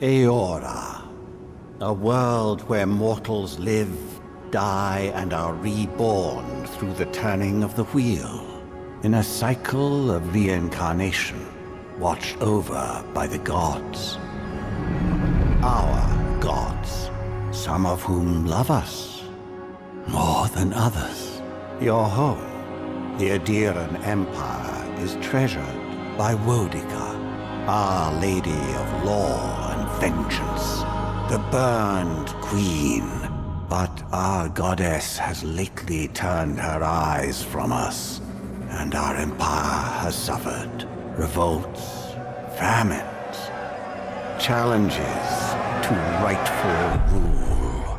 Eora, a world where mortals live, die, and are reborn through the turning of the wheel, in a cycle of reincarnation, watched over by the gods. Our gods, some of whom love us more than others. Your home, the Idieran Empire, is treasured by Wodica, Our Lady of Law and Vengeance, the Burned Queen. But our goddess has lately turned her eyes from us, and our empire has suffered revolts, famines, challenges to rightful rule.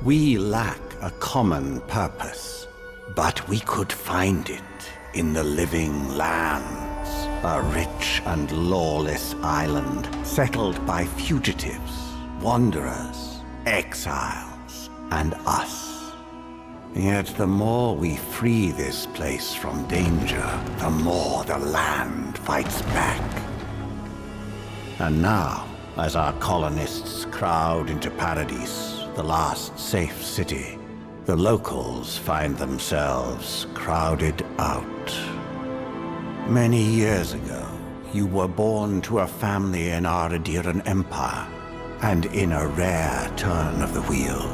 We lack a common purpose, but we could find it in the living lands, a rich and lawless island settled by fugitives, wanderers, exiles, and us. Yet the more we free this place from danger, the more the land fights back. And now, as our colonists crowd into Paradise, the last safe city, the locals find themselves crowded out. Many years ago, you were born to a family in our Idieran Empire, and in a rare turn of the wheel,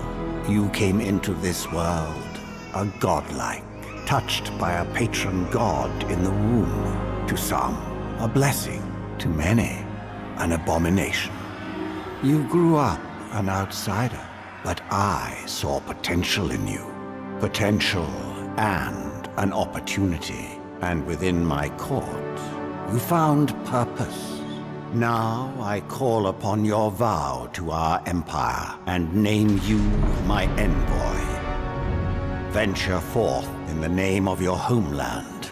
you came into this world a godlike, touched by a patron god in the womb. To some, a blessing; to many, an abomination. You grew up an outsider, but I saw potential in you. Potential and an opportunity. And within my court, you found purpose. Now I call upon your vow to our empire and name you my envoy. Venture forth in the name of your homeland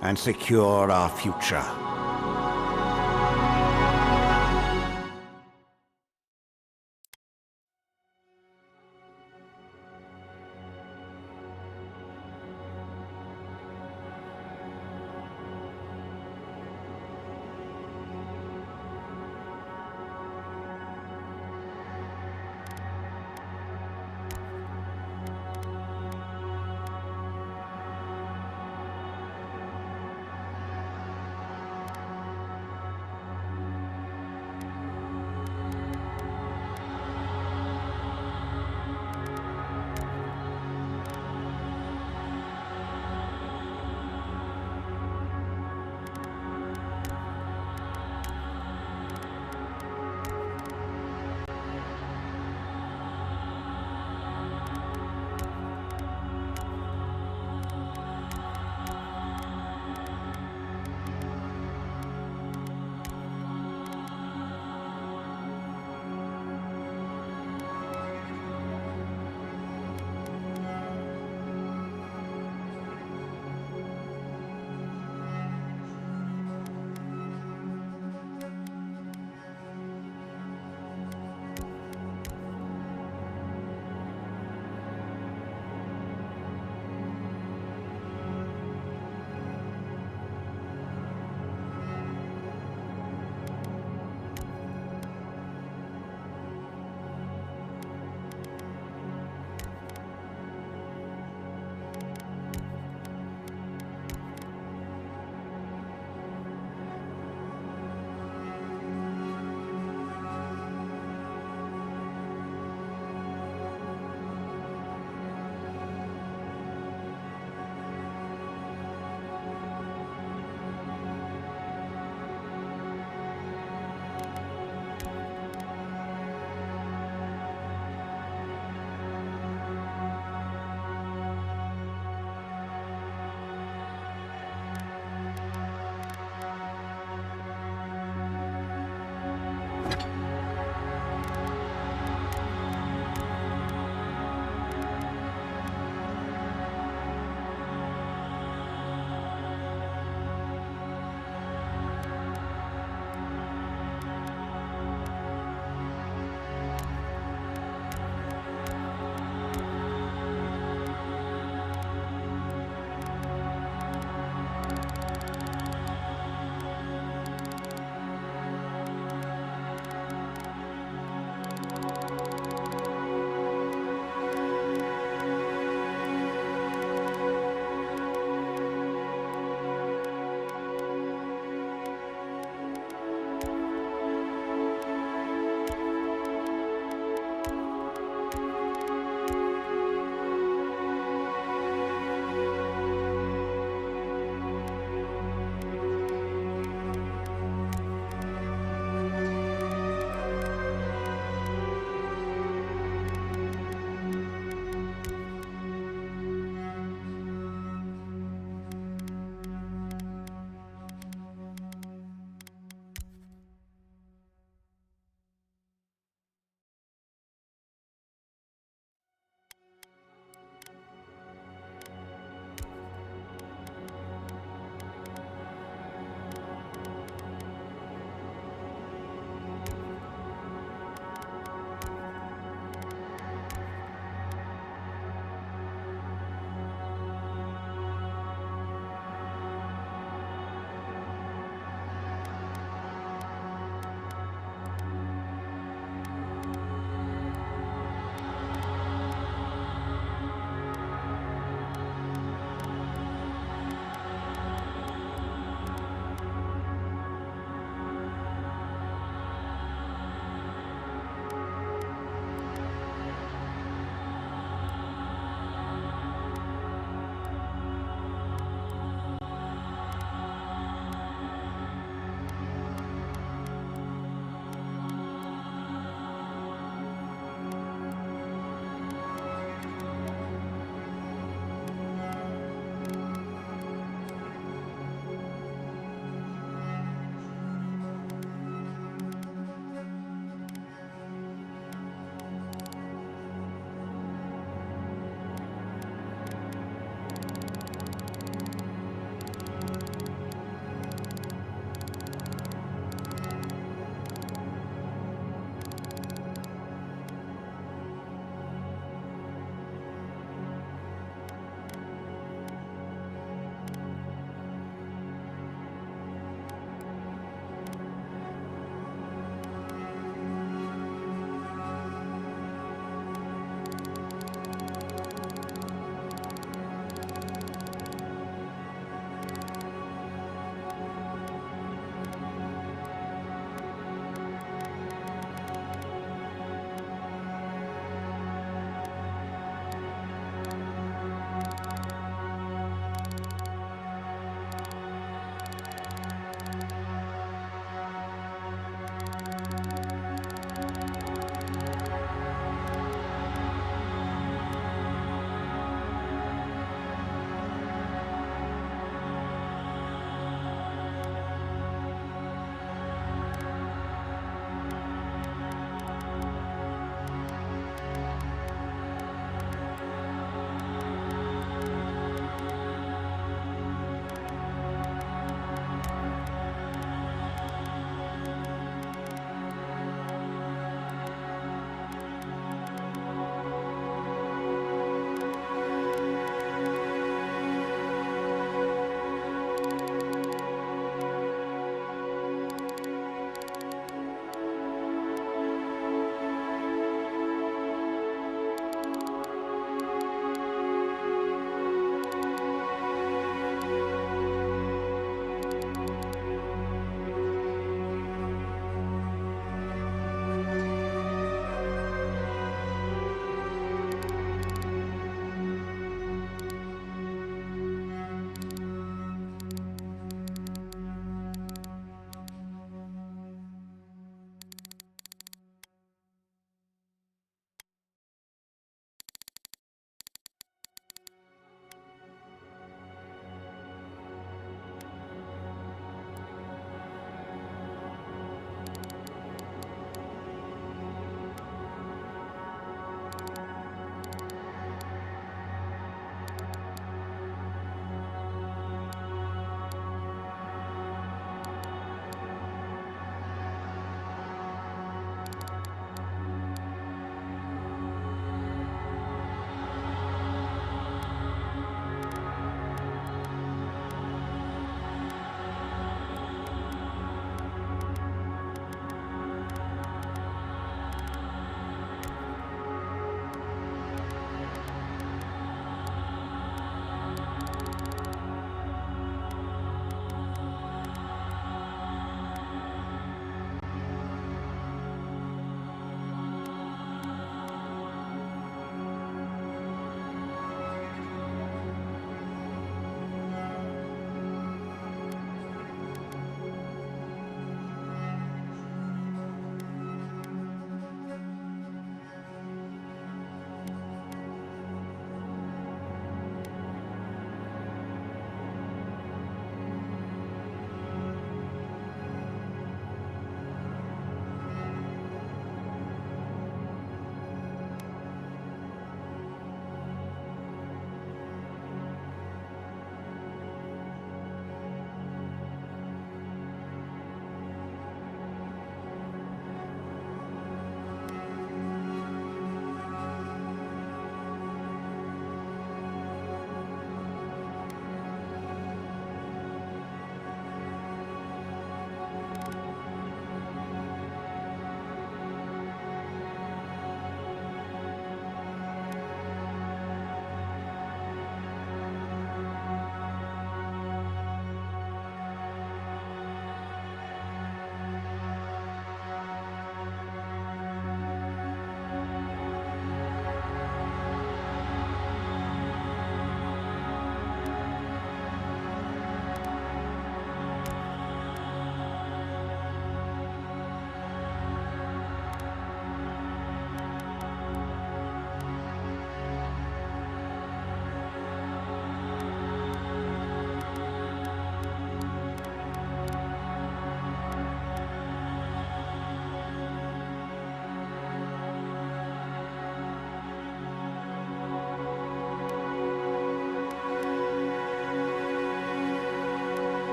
and secure our future.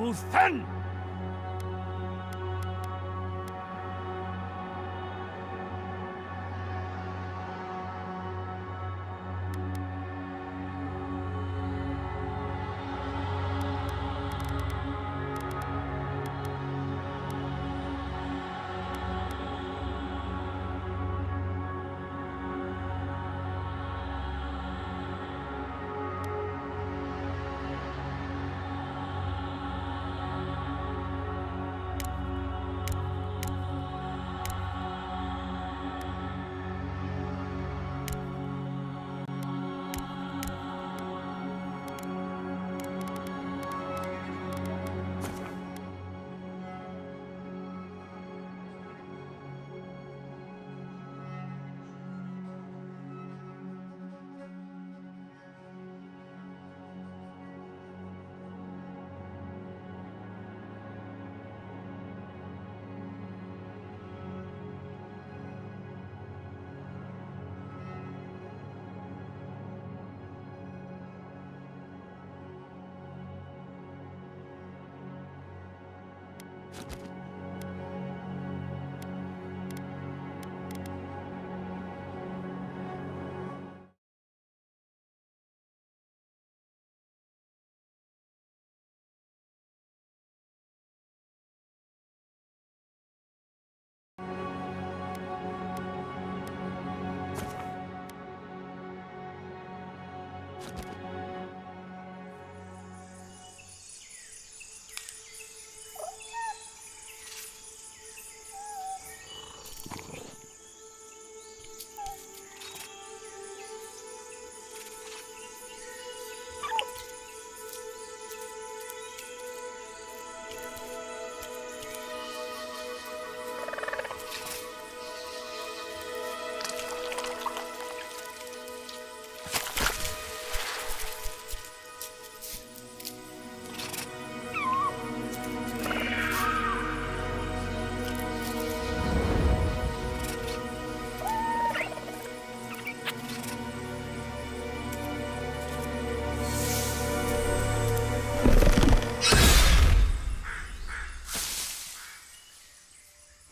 will stand!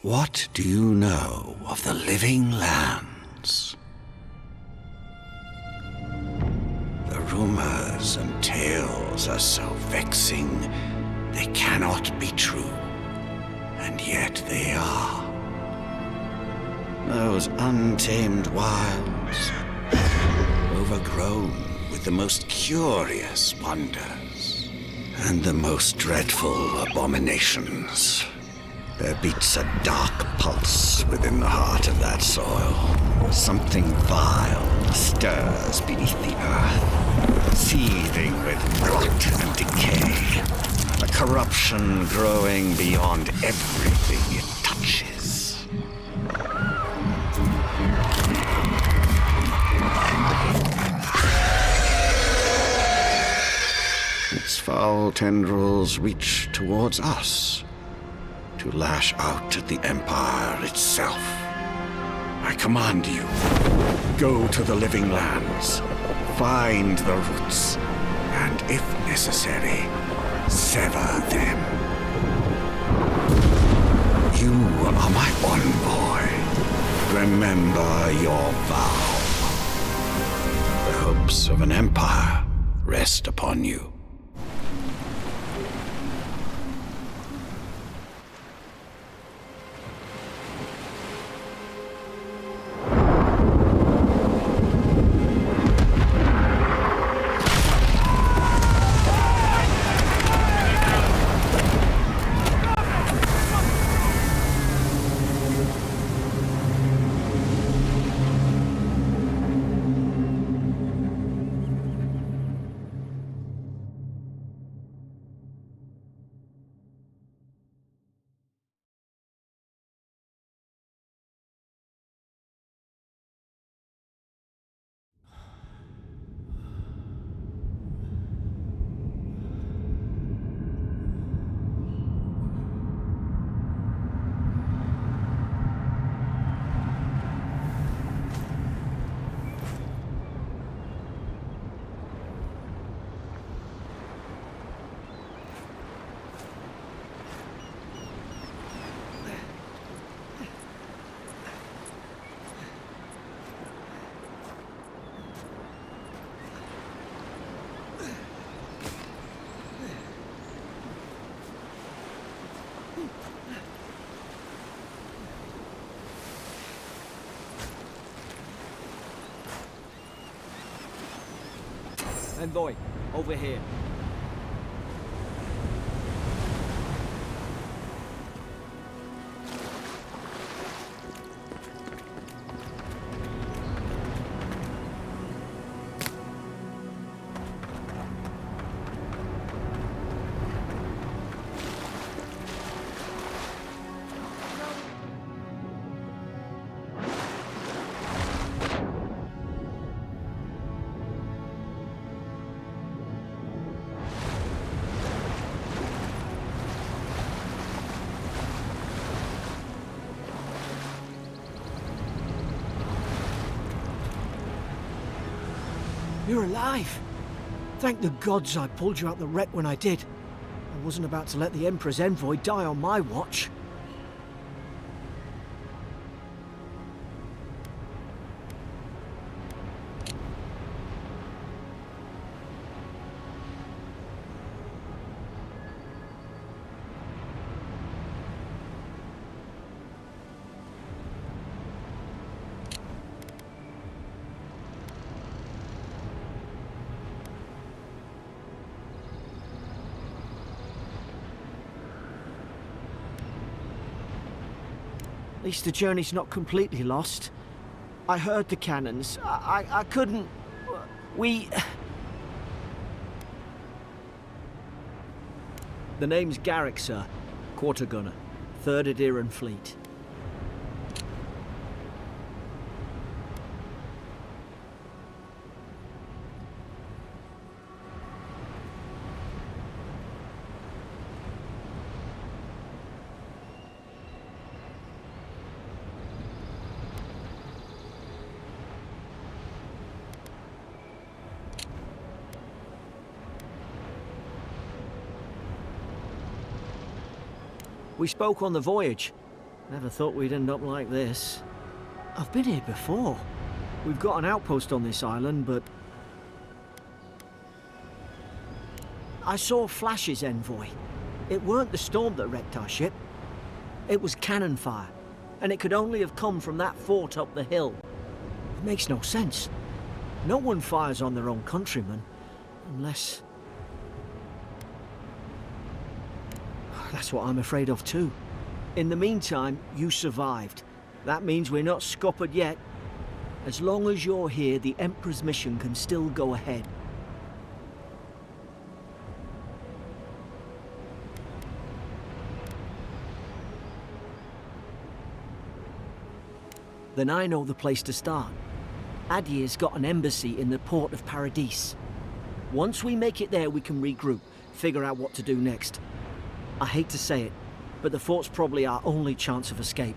What do you know of the living lands? The rumors and tales are so vexing, they cannot be true, and yet they are. Those untamed wilds, overgrown with the most curious wonders and the most dreadful abominations. There beats a dark pulse within the heart of that soil. Something vile stirs beneath the earth, seething with rot and decay. A corruption growing beyond everything it touches. Its foul tendrils reach towards us, to lash out at the Empire itself. I command you, go to the living lands, find the roots, and if necessary, sever them. You are my envoy. Remember your vow. The hopes of an empire rest upon you. Envoy, over here. You're alive! Thank the gods I pulled you out the wreck when I did. I wasn't about to let the Emperor's envoy die on my watch. At least the journey's not completely lost. I heard the cannons. I couldn't... We... The name's Garrick, sir. Quarter gunner. 3rd Adheran Fleet. We spoke on the voyage. Never thought we'd end up like this. I've been here before. We've got an outpost on this island, but... I saw flashes, Envoy. It weren't the storm that wrecked our ship. It was cannon fire, and it could only have come from that fort up the hill. It makes no sense. No one fires on their own countrymen, unless... That's what I'm afraid of too. In the meantime, you survived. That means we're not scuppered yet. As long as you're here, the Emperor's mission can still go ahead. Then I know the place to start. Adir's got an embassy in the port of Paradis. Once we make it there, we can regroup, figure out what to do next. I hate to say it, but the fort's probably our only chance of escape.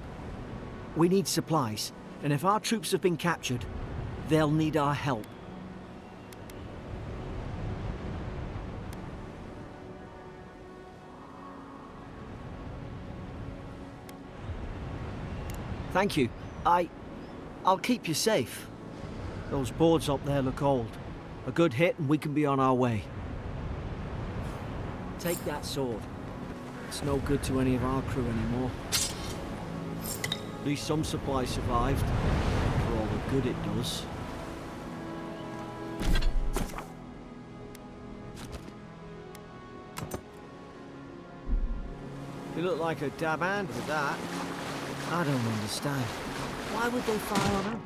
We need supplies, and if our troops have been captured, they'll need our help. Thank you. I'll keep you safe. Those boards up there look old. A good hit and we can be on our way. Take that sword. It's no good to any of our crew anymore. At least some supplies survived, for all the good it does. You look like a dab hand with that. I don't understand. Why would they fire on her?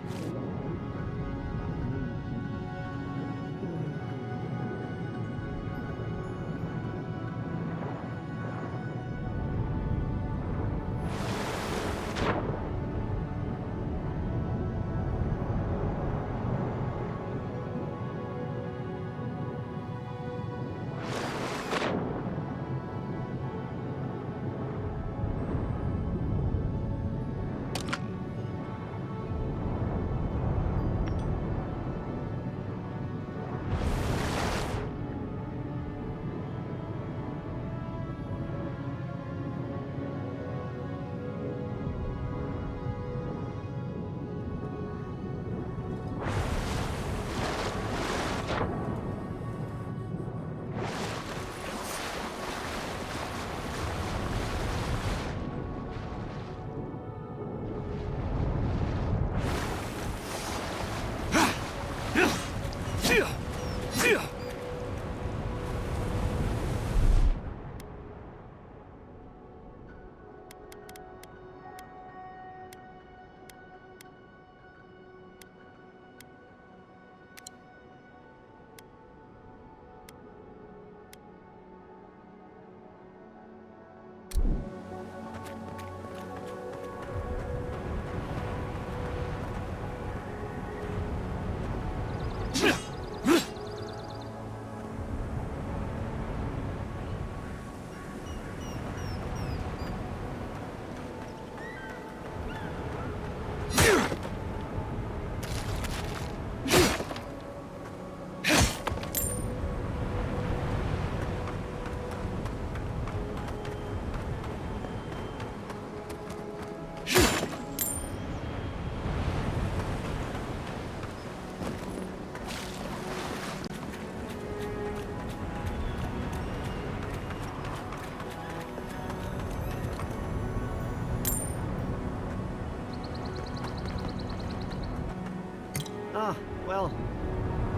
Ah, well,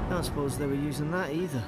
I don't suppose they were using that either.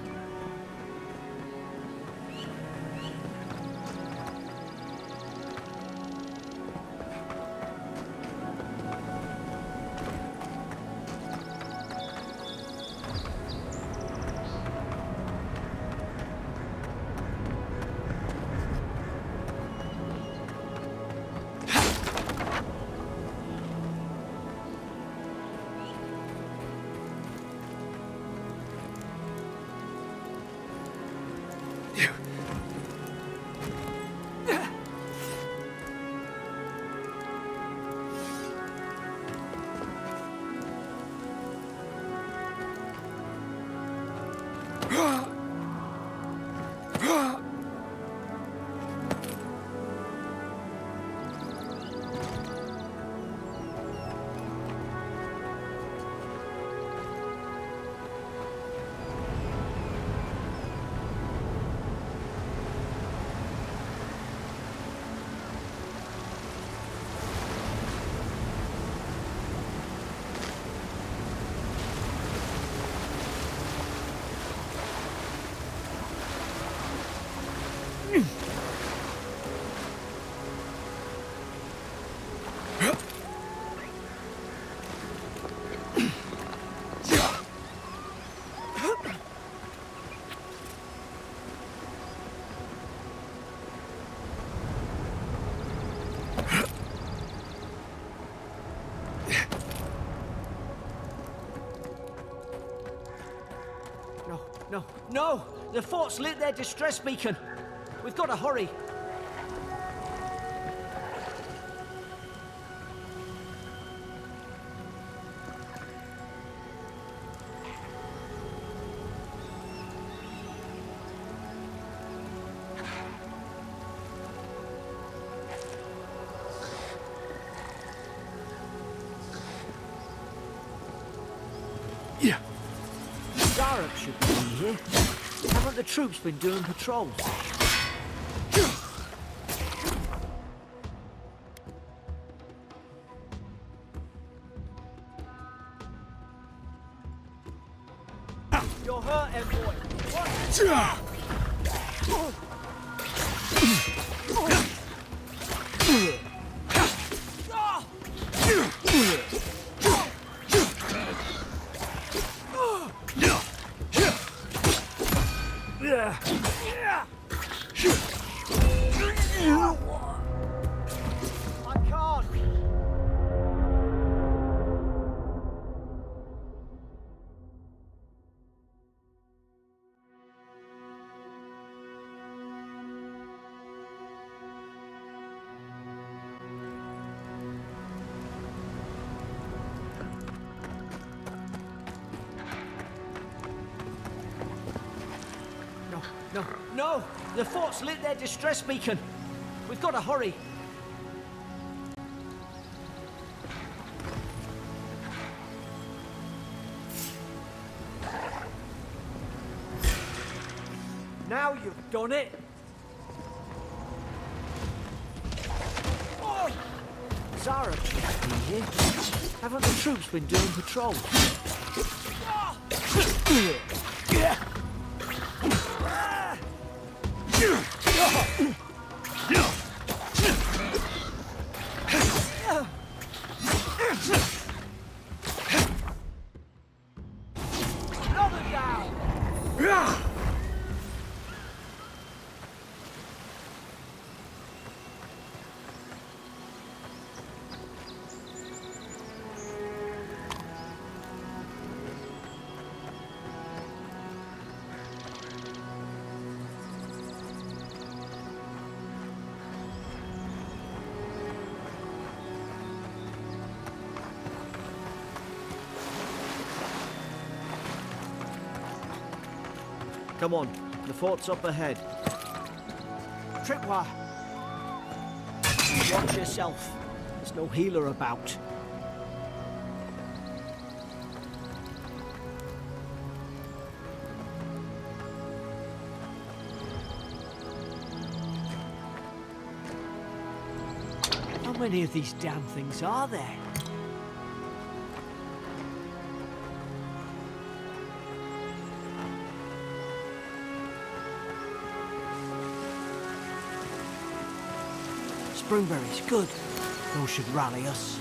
No! The fort's lit their distress beacon. We've got to hurry. Yeah. Zarek should be here. Haven't the troops been doing patrols? You're hurt, envoy. What? No! The fort's lit their distress beacon. We've got to hurry. Now you've done it. Oh! Zara should be here. Haven't the troops been doing patrols? Come on, the fort's up ahead. Tripwire! Watch yourself. There's no healer about. How many of these damn things are there? Springberries, good. Those should rally us.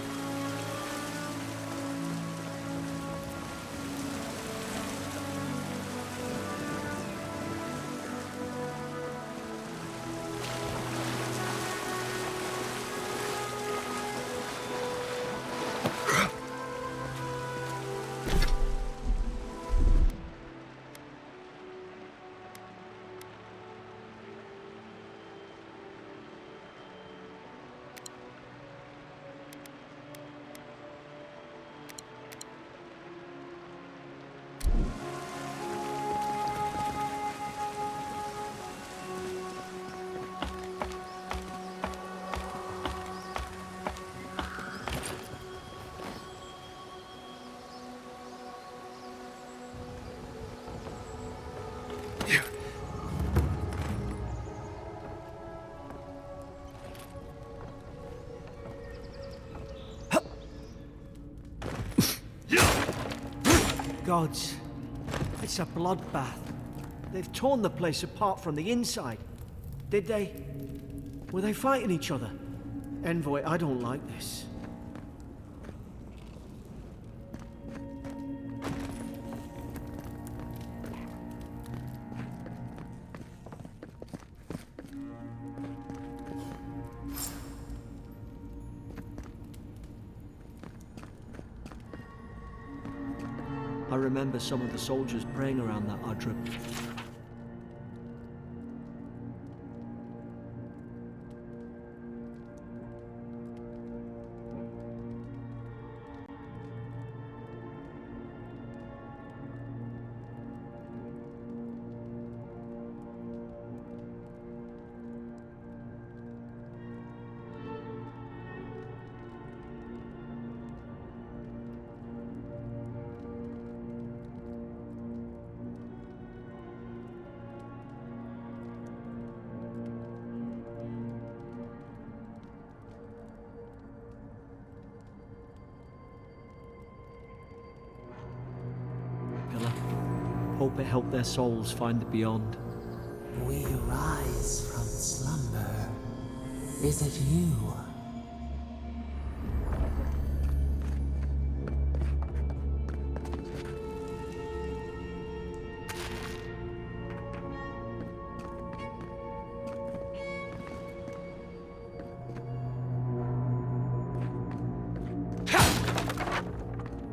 Gods, it's a bloodbath. They've torn the place apart from the inside. Did they? Were they fighting each other? Envoy, I don't like this. I remember some of the soldiers praying around that Adrib. Hope it helped their souls find the beyond. We rise from slumber. Is it you?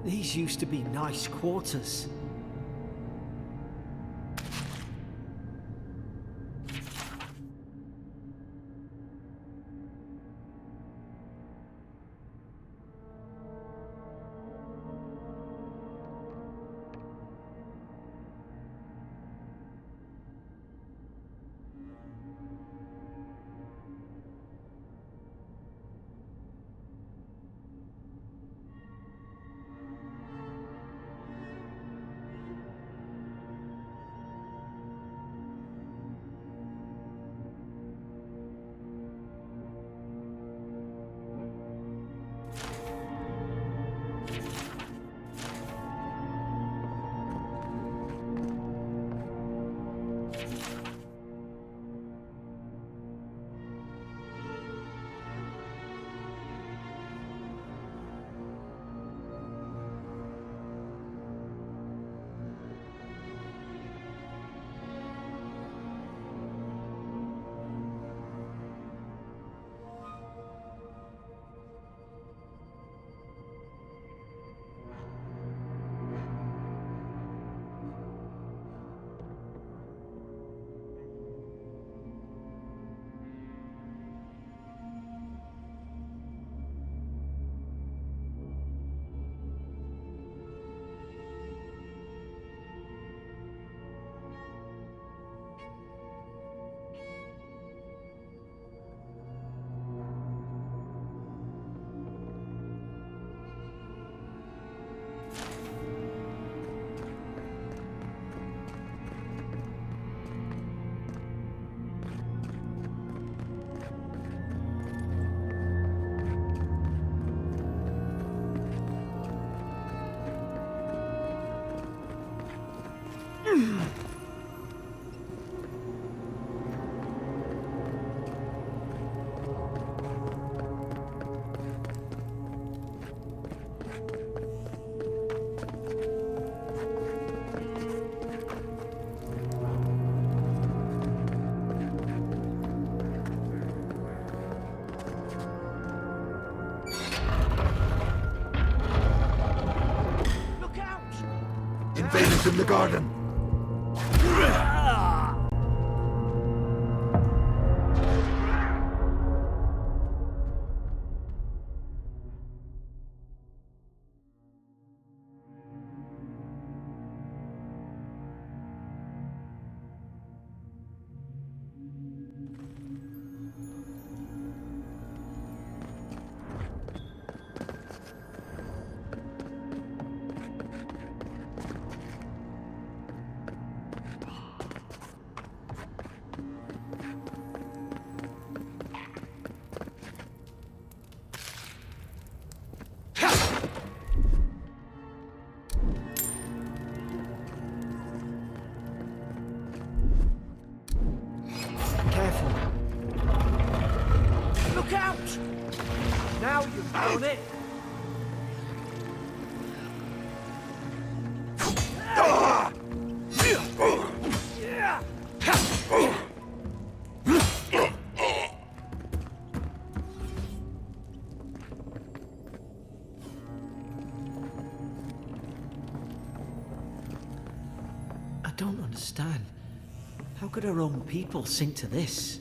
These used to be nice quarters. Invaders in the garden! I don't understand. How could our own people sink to this?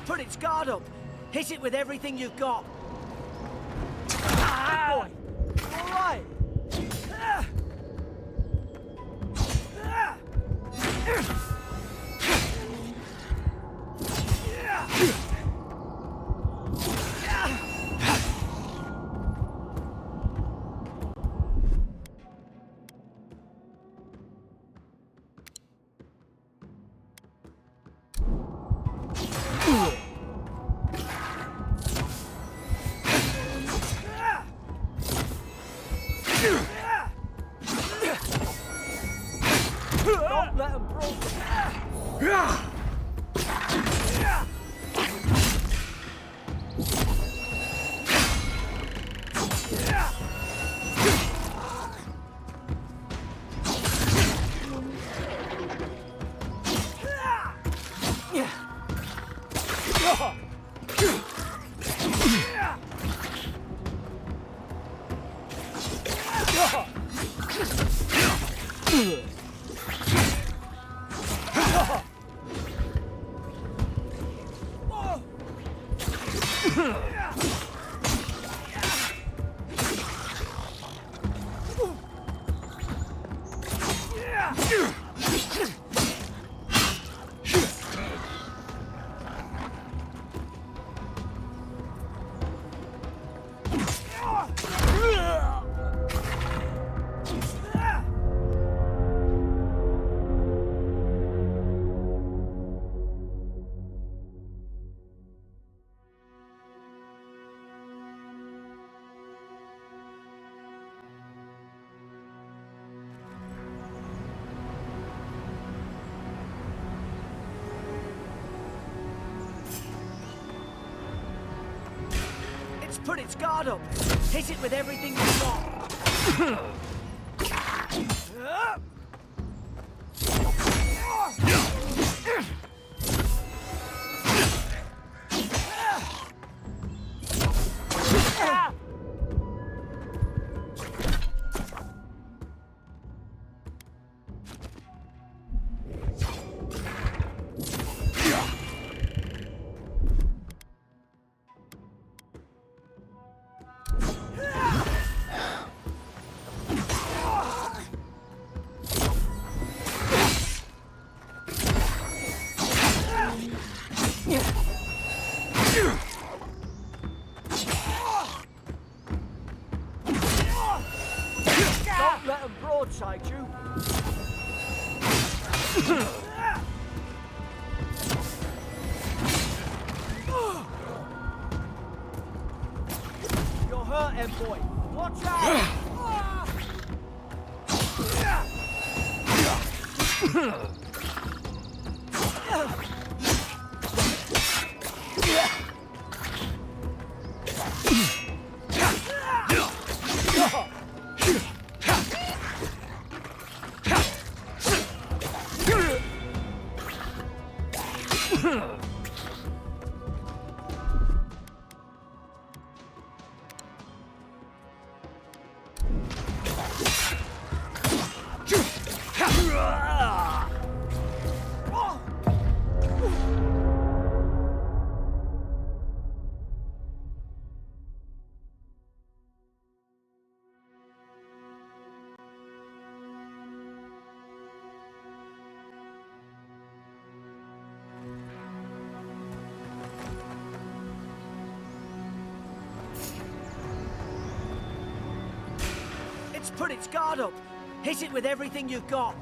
Put its guard up. Hit it with everything you've got. Ah, boy. All right. Don't let him broke. put its guard up. Hit it with everything you've got. Don't let them broadside you. You're hurt, M-boy. Watch out! It's put its guard up. Hit it with everything you've got.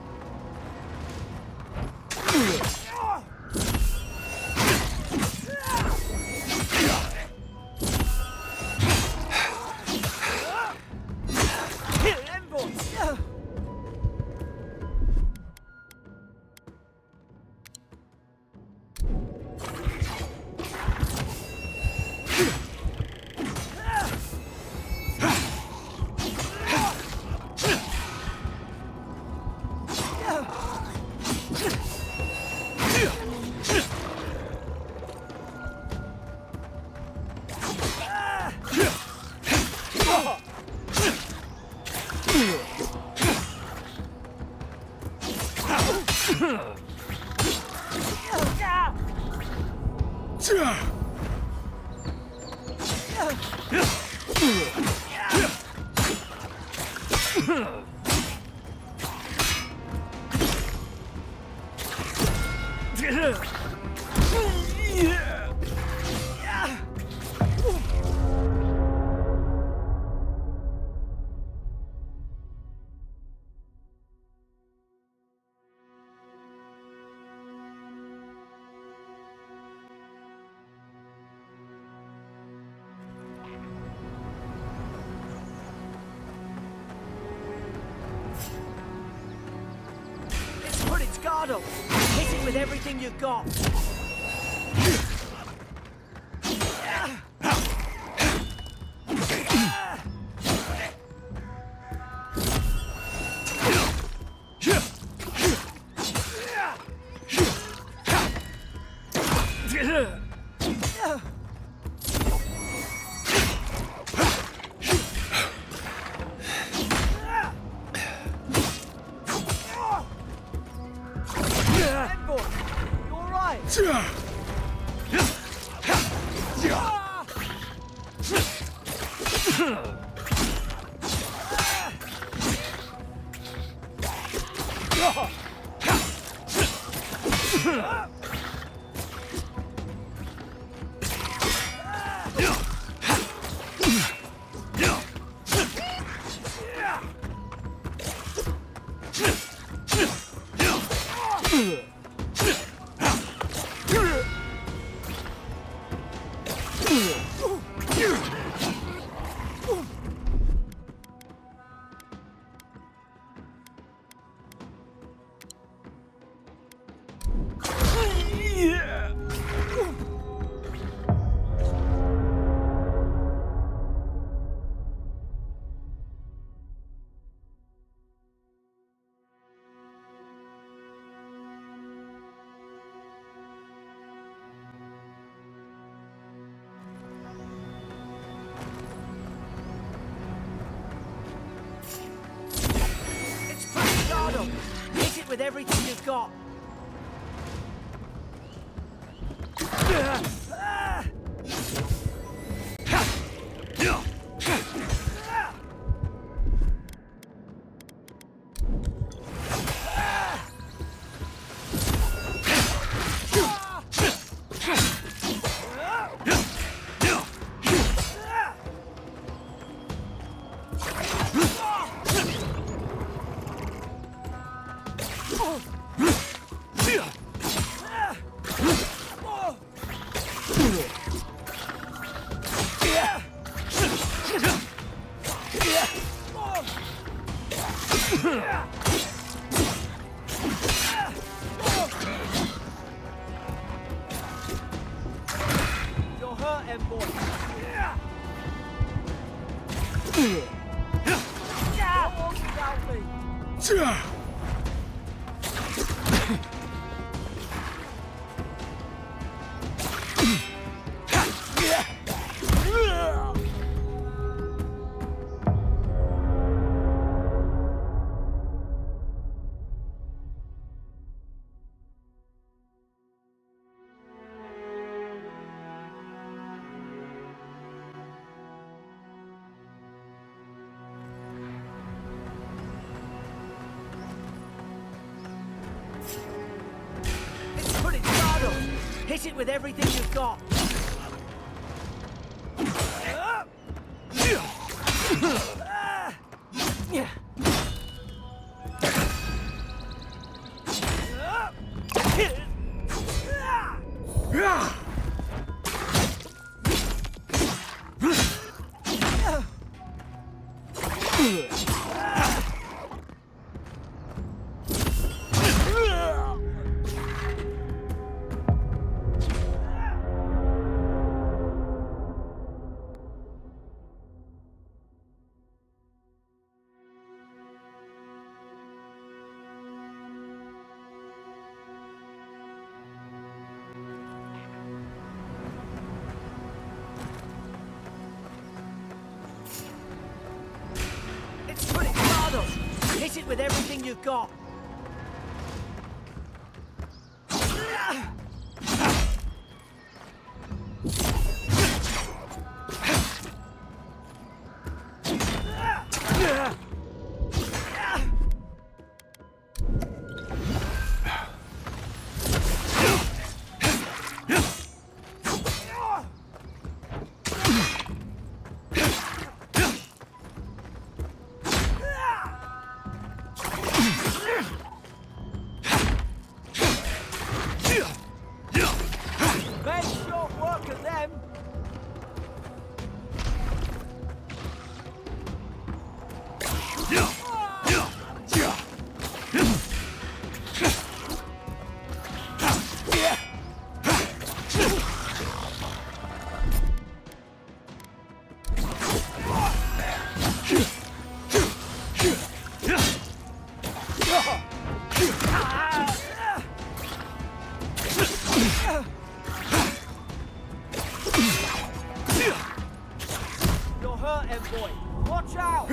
Guard up. Hit it with everything you've got. everything you've got. You're hurt, M-boy. Don't walk without me. Put it startled. Hit it with everything you've got. Put it startled. Hit it with everything you've got. Make short work of them. You're hurt, M-boy. Watch out.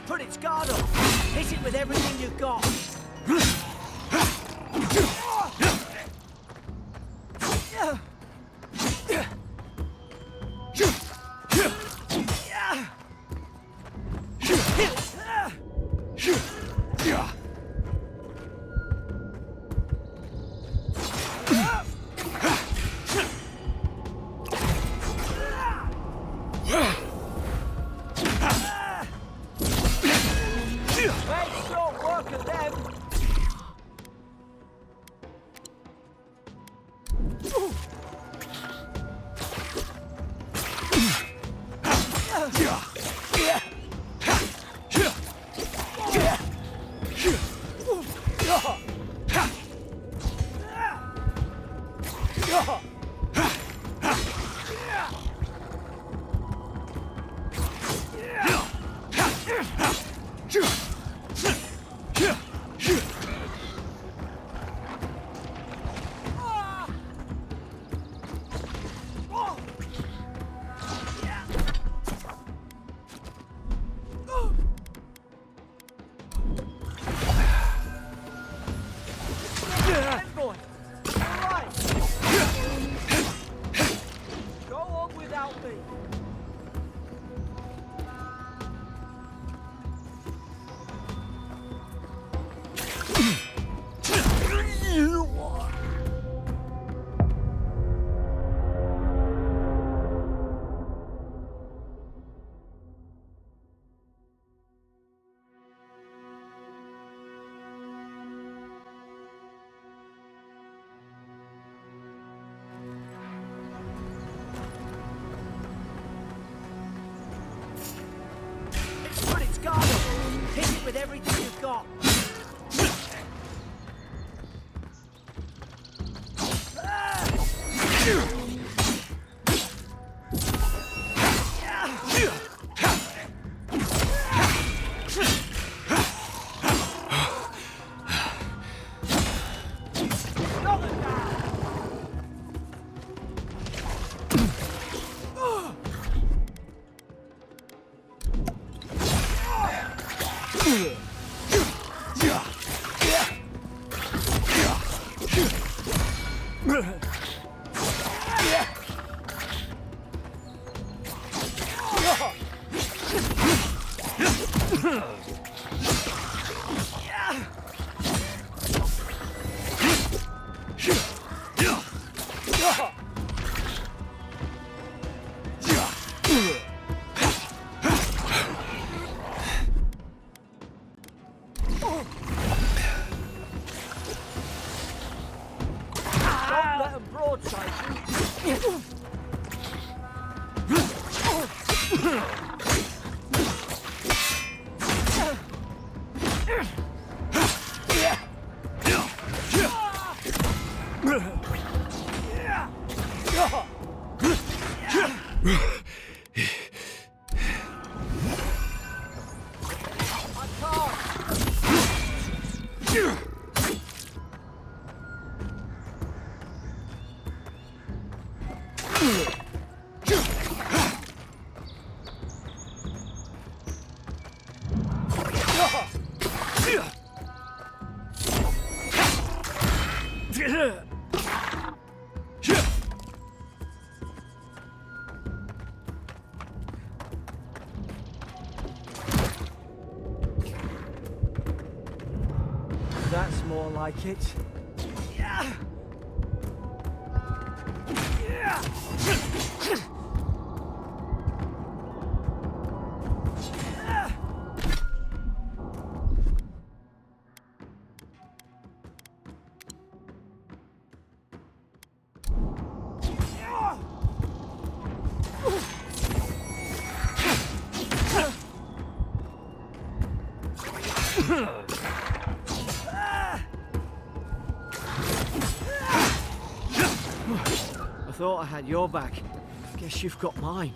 Put its guard up. Hit it with everything you've got. Envoy! Right! Go on without me. Put its guard up. Hit it with everything you've got. Another down. Don't let 'em broadside you. That's more like it. I thought I had your back. Guess you've got mine.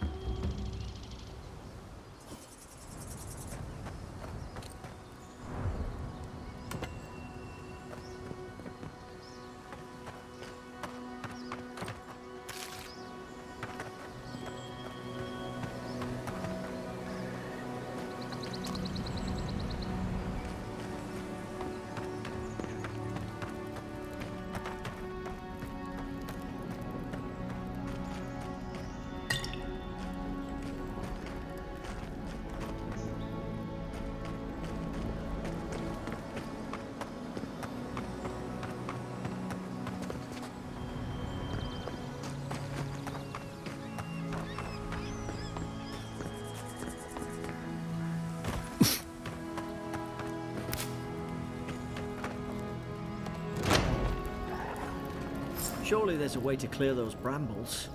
Surely there's a way to clear those brambles.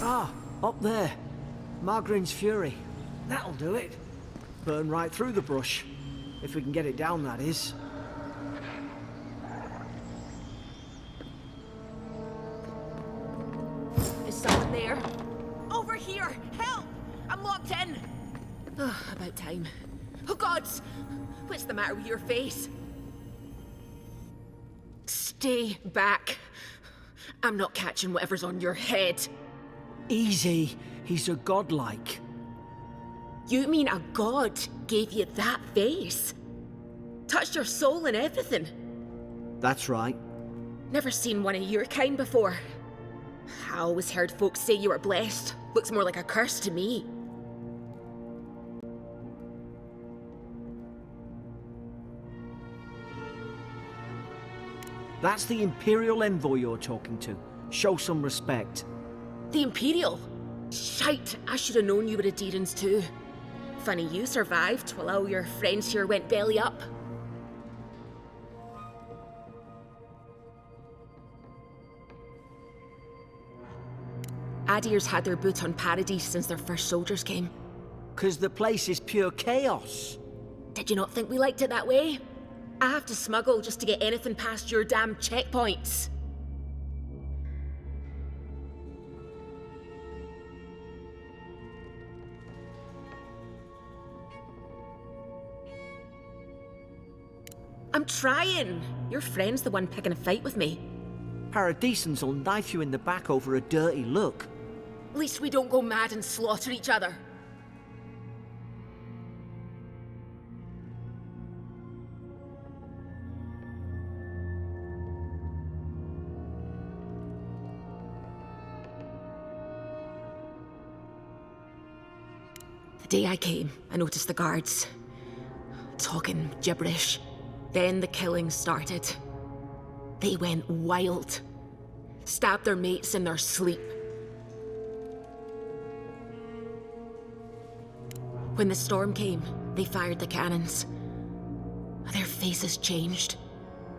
Ah, up there. Margarine's Fury. That'll do it. Burn right through the brush. If we can get it down, that is. there. Over here! Help! I'm locked in! Oh, about time. Oh, gods! What's the matter with your face? Stay back. I'm not catching whatever's on your head. Easy. He's a godlike. You mean a god gave you that face? Touched your soul and everything? That's right. Never seen one of your kind before. I always heard folks say you were blessed. Looks more like a curse to me. That's the Imperial envoy you're talking to. Show some respect. The Imperial? Shite, I should have known you were a Deerans too. Funny you survived while all your friends here went belly up. Adir's had their boot on Paradise since their first soldiers came. 'Cause the place is pure chaos. Did you not think we liked it that way? I have to smuggle just to get anything past your damn checkpoints. I'm trying. Your friend's the one picking a fight with me. Paradisans will knife you in the back over a dirty look. At least we don't go mad and slaughter each other. The day I came, I noticed the guards talking gibberish. Then the killing started. They went wild. Stabbed their mates in their sleep. When the storm came, they fired the cannons. Their faces changed.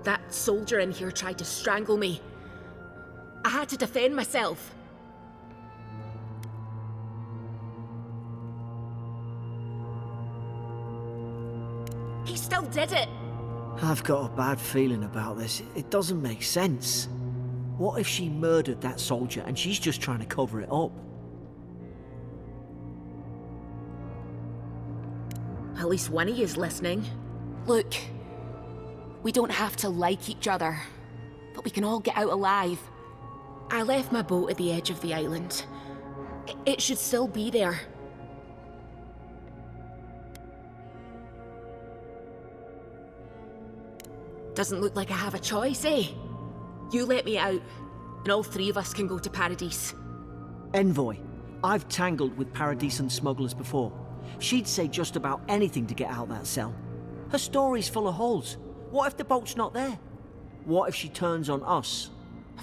That soldier in here tried to strangle me. I had to defend myself. He still did it. I've got a bad feeling about this. It doesn't make sense. What if she murdered that soldier and she's just trying to cover it up? At least one of you's listening. Look, we don't have to like each other, but we can all get out alive. I left my boat at the edge of the island. It should still be there. Doesn't look like I have a choice, eh? You let me out, and all three of us can go to Paradise. Envoy, I've tangled with Paradisan smugglers before. She'd say just about anything to get out that cell. Her story's full of holes. What if the boat's not there? What if she turns on us?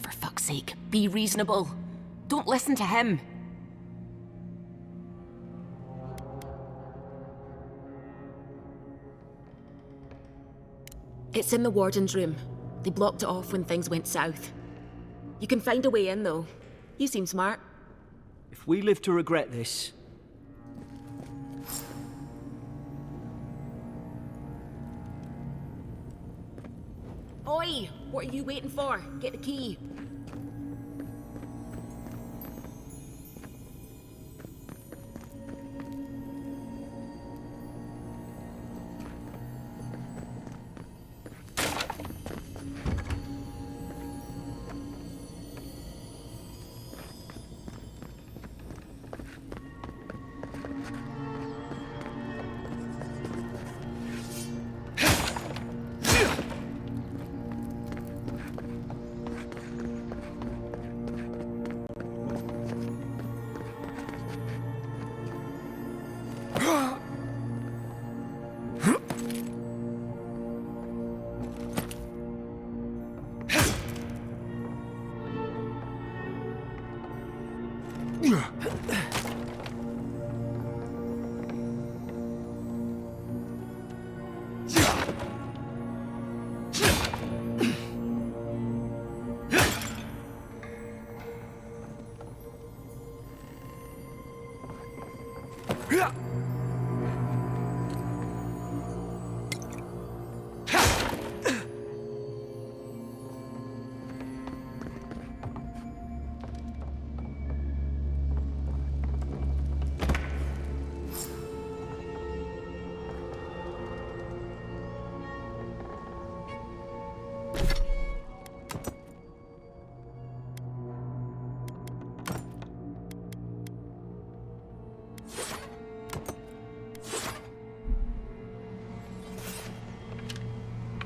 For fuck's sake, be reasonable. Don't listen to him. It's in the warden's room. They blocked it off when things went south. You can find a way in, though. You seem smart. If we live to regret this... Oi! What are you waiting for? Get the key.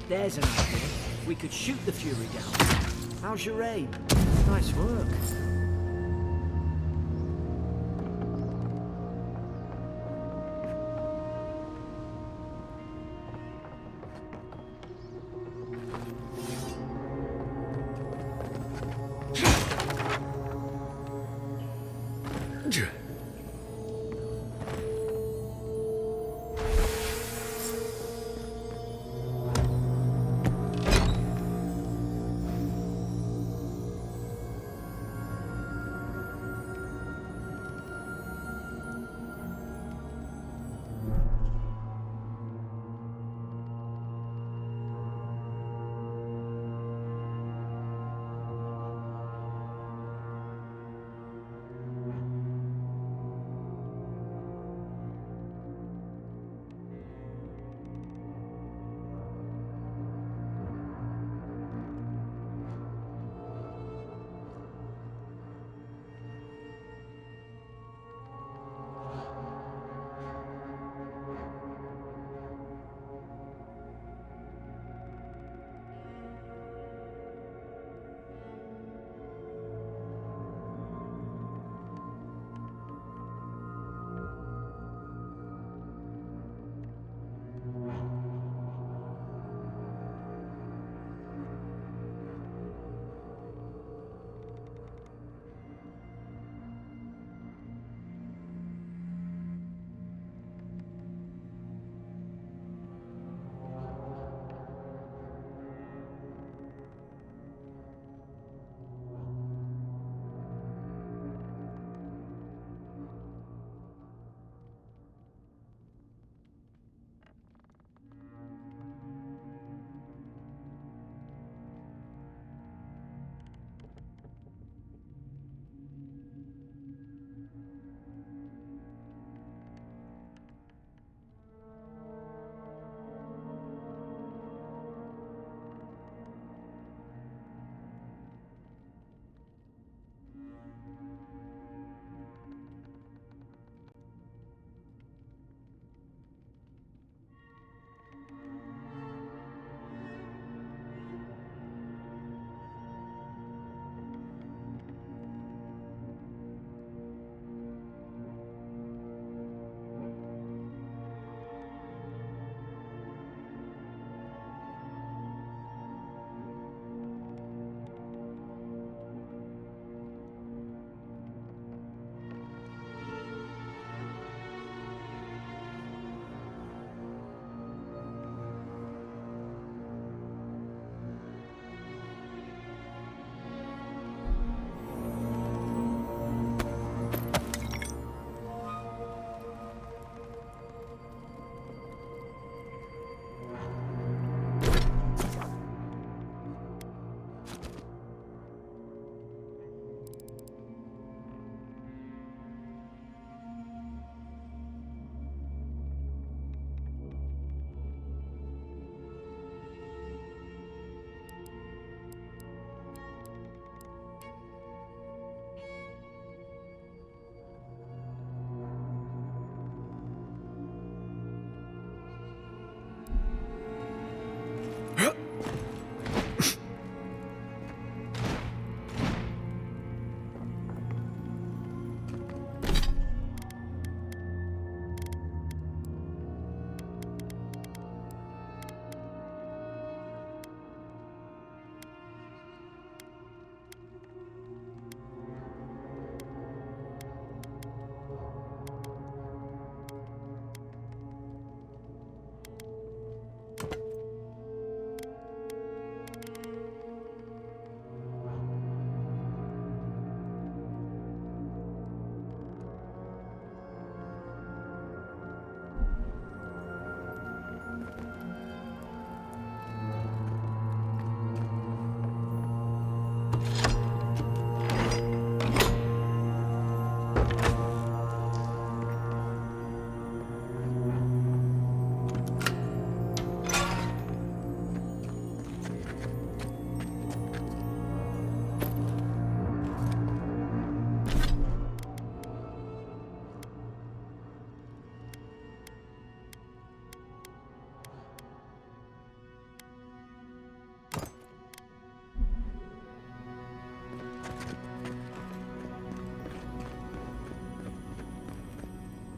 There's an idea. We could shoot the Fury down. How's your aim? Nice work.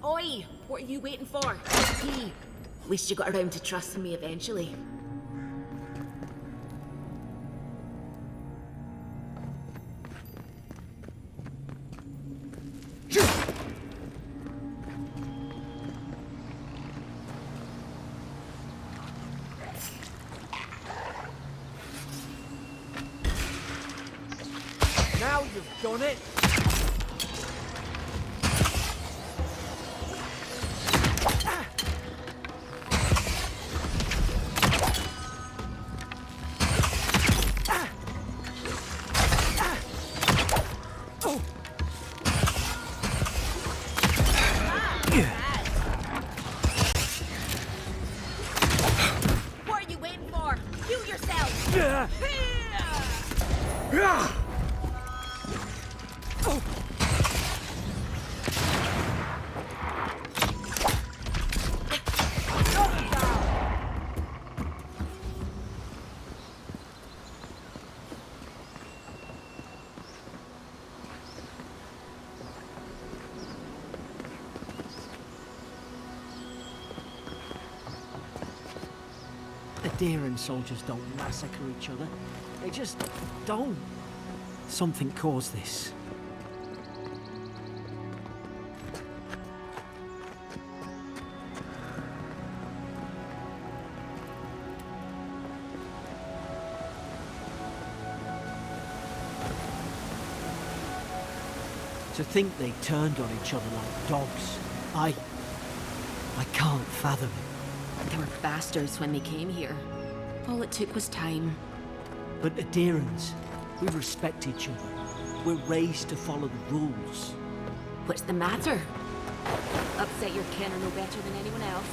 Oi! What are you waiting for? Pee. At least you got around to trusting me eventually. Now you've done it. What are you waiting for? Heal yourself! Adherent soldiers don't massacre each other. They just don't. Something caused this. To think they turned on each other like dogs. I can't fathom it. They were bastards when they came here. All it took was time. But adherents, we respect each other. We're raised to follow the rules. What's the matter? Upset your kin are no better than anyone else.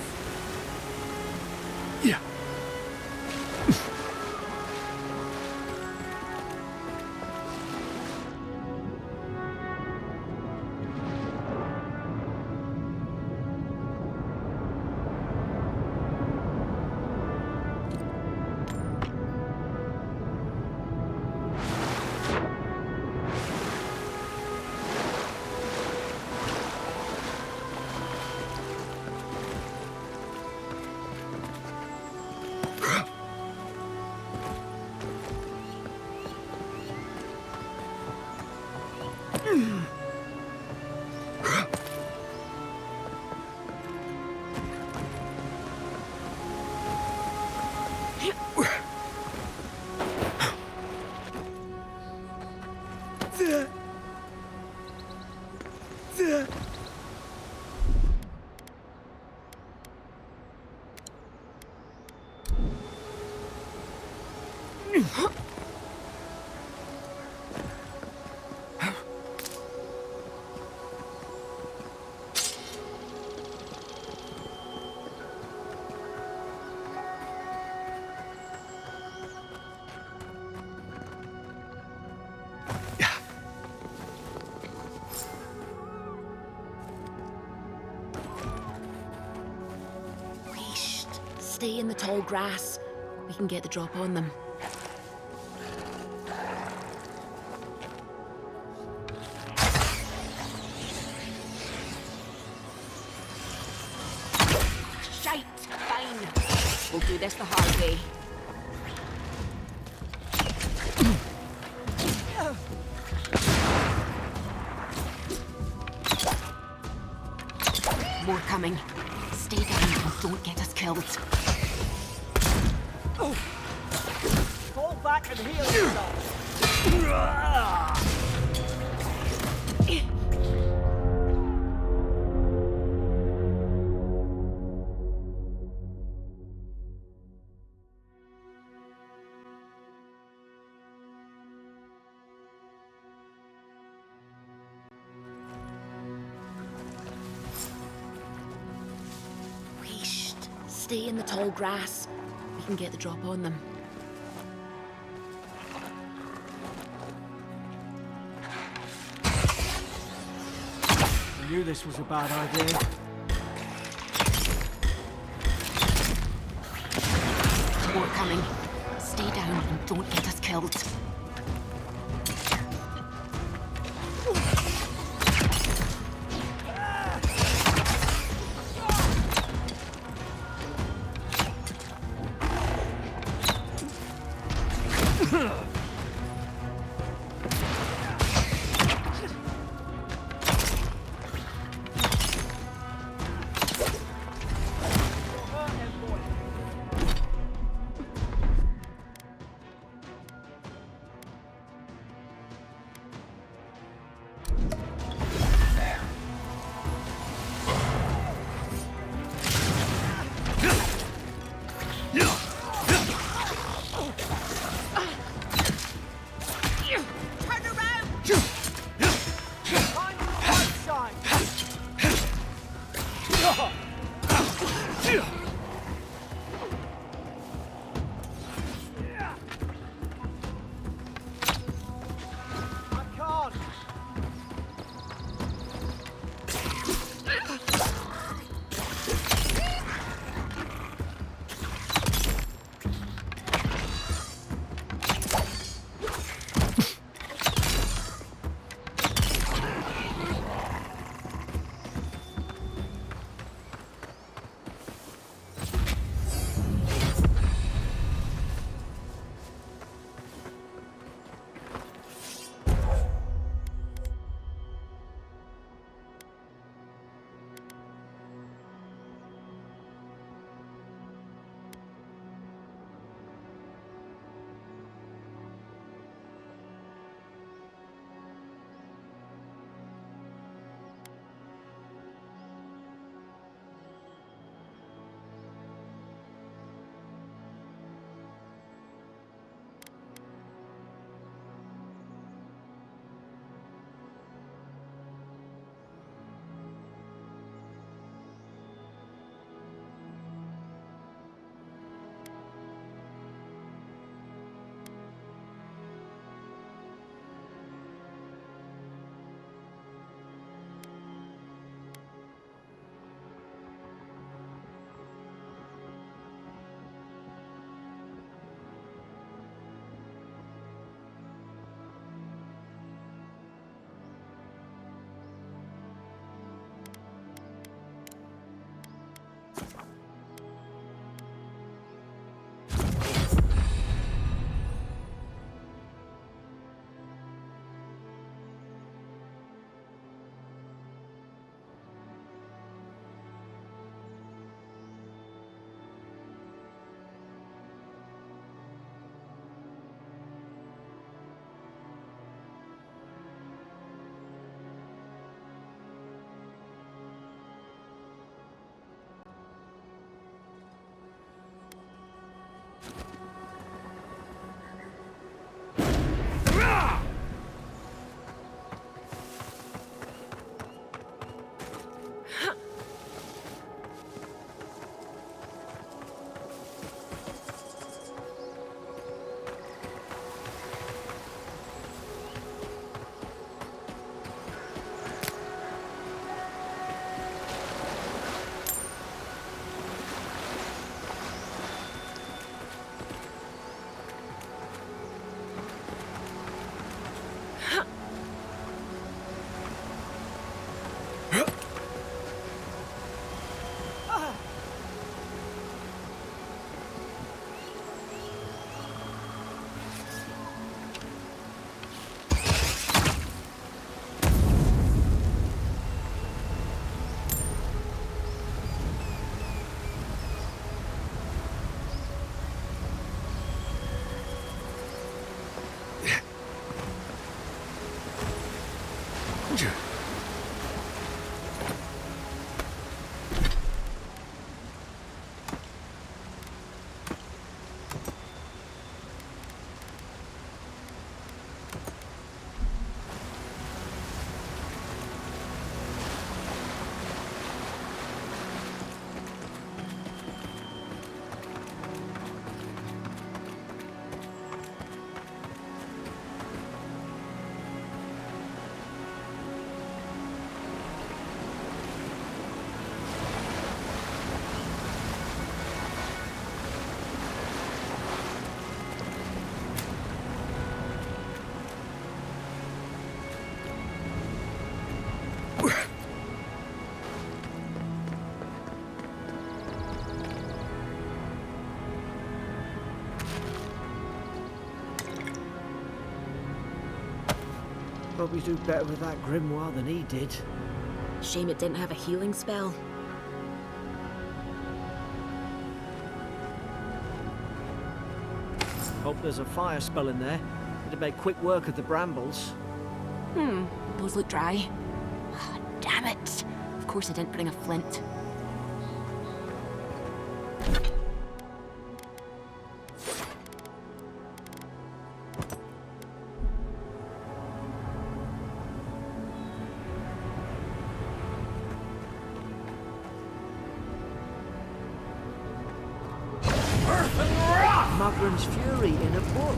Yeah. Stay in the tall grass. We can get the drop on them. Shite! Fine. We'll do this the hard way. More coming. Stay down and don't get us killed. Fall back and heal yourself. Stay in the tall grass. We can get the drop on them. I knew this was a bad idea. More coming. Stay down and don't get us killed. Probably do better with that grimoire than he did. Shame it didn't have a healing spell. Hope there's a fire spell in there. It'd make quick work of the brambles. Those look dry. Ah, damn it. Of course I didn't bring a flint. Magran's Fury in a book.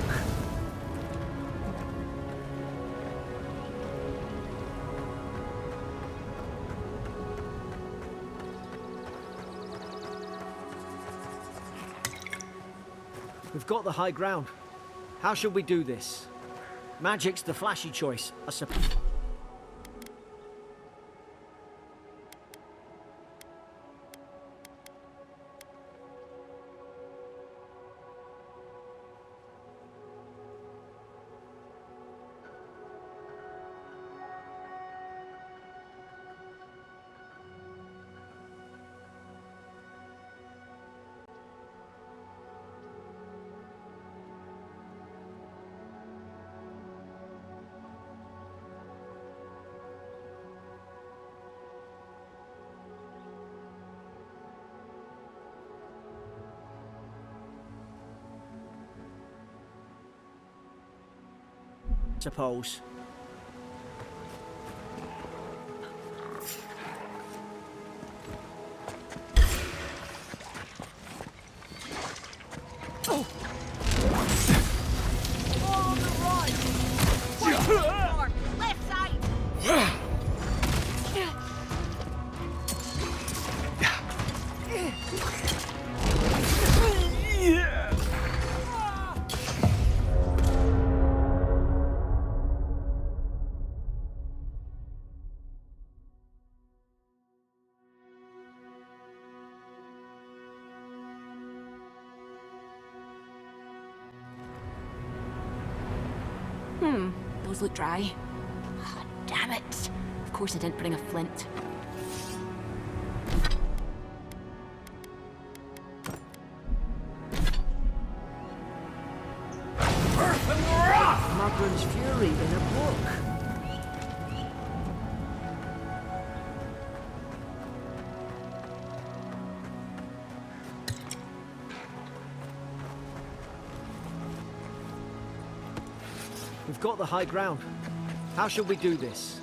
We've got the high ground. How should we do this? Magic's the flashy choice, I suppose. Left side! Those look dry. Ah, damn it. Of course I didn't bring a flint. Magran's Fury in a book. We've got the high ground. How should we do this?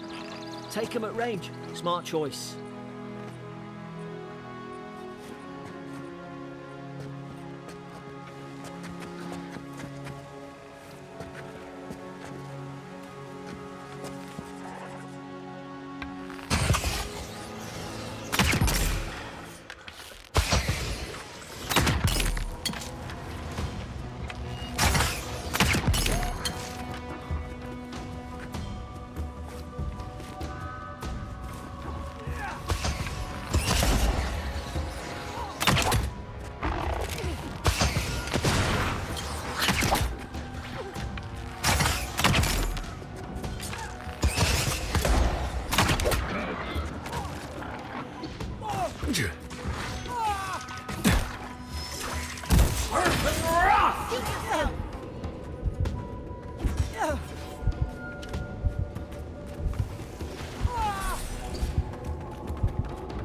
Take him at range. Smart choice.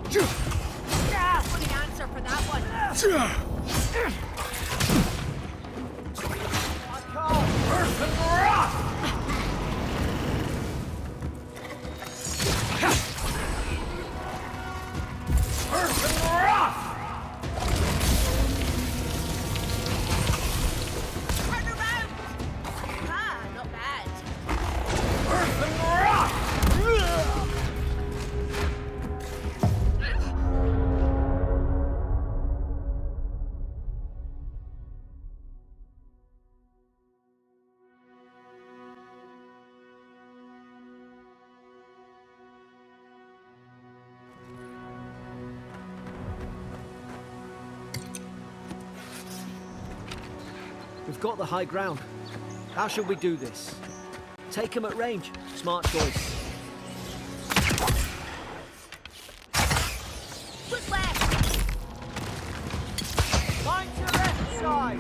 Funny answer for that one. Turn around! Ah, not bad. We've got the high ground. How should we do this? Take him at range. Smart choice. Look left! Mind your left side!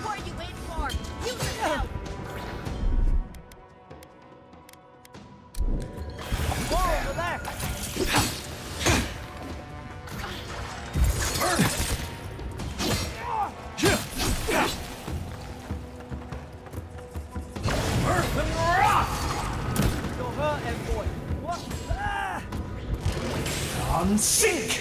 What are you waiting for? Use it now! More on the left! You're hurt, M-boy. What? On sync!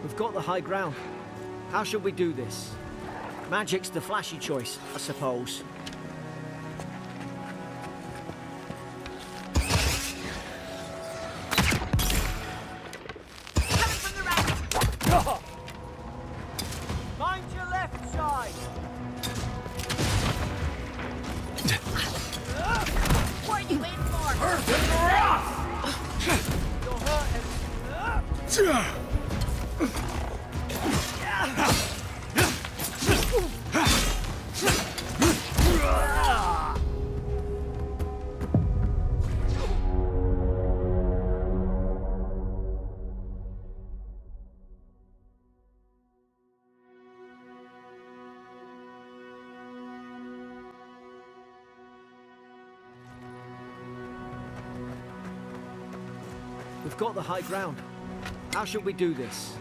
We've got the high ground. How should we do this? Magic's the flashy choice, I suppose. Coming from the right! Mind your left side! What are you waiting for? You're hurt. We've got the high ground. How should we do this?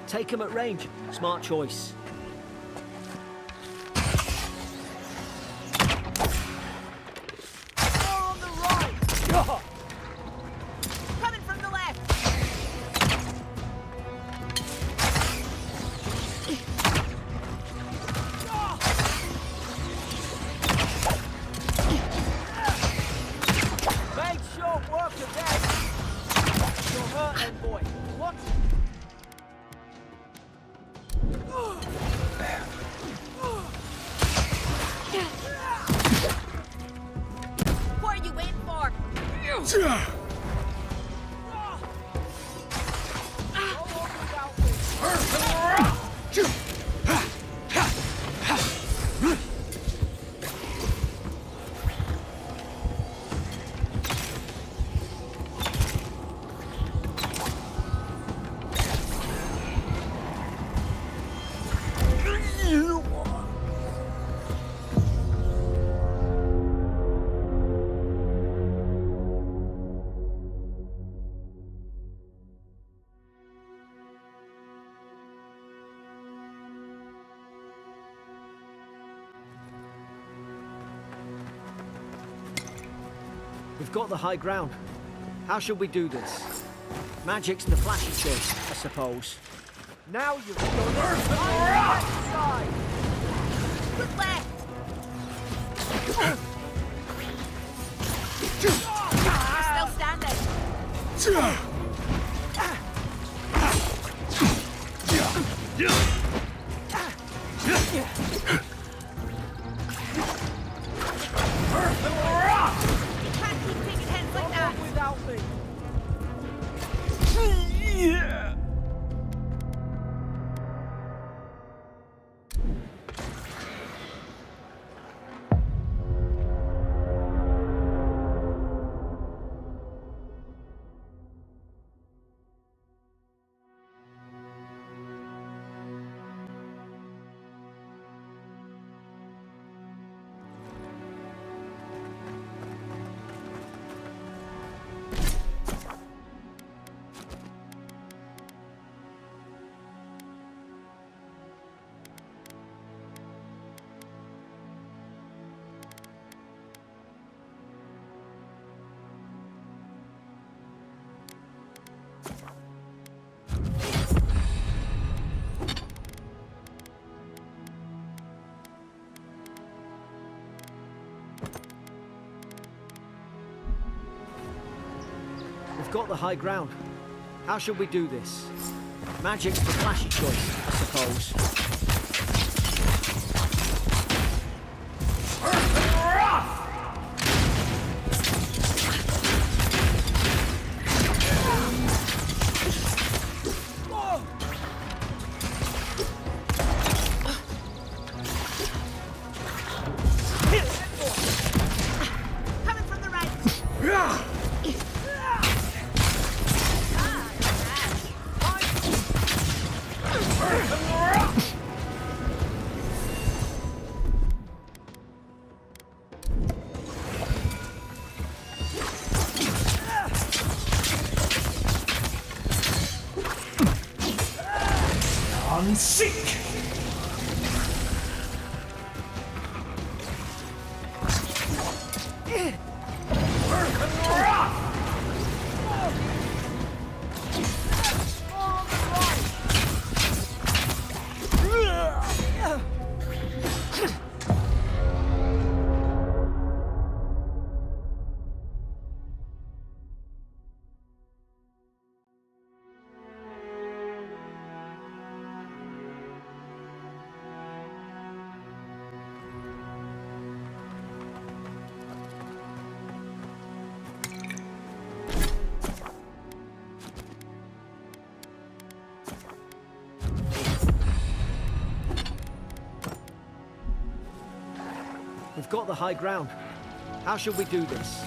Take him at range. Smart choice. More on the right! Coming from the left! Make short work of that! You're hurt, M-boy. What? What are you waiting for? We've got the high ground. How should we do this? Magic's the flashy choice, I suppose. Now you've done it. Side. Look left! We're still standing. You can't keep taking hits like that. Without me. We've got the high ground. How should we do this? Magic's the flashy choice, I suppose. Coming from the right. Seek! We've got the high ground. How should we do this?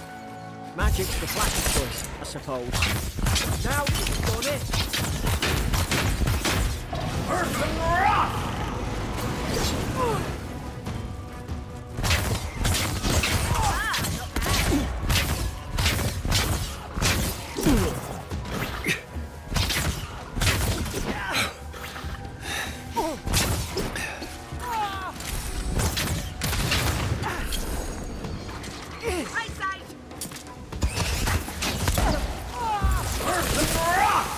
Magic's the flashy choice, I suppose. Now you've done it. Earth and rock! Right side. Earth and rock!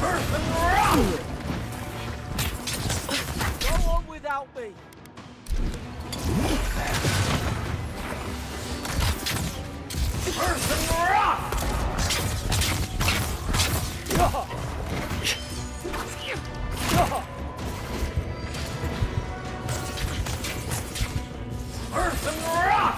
Earth and rock! Go on without me. Earth and rock! Earth and rock!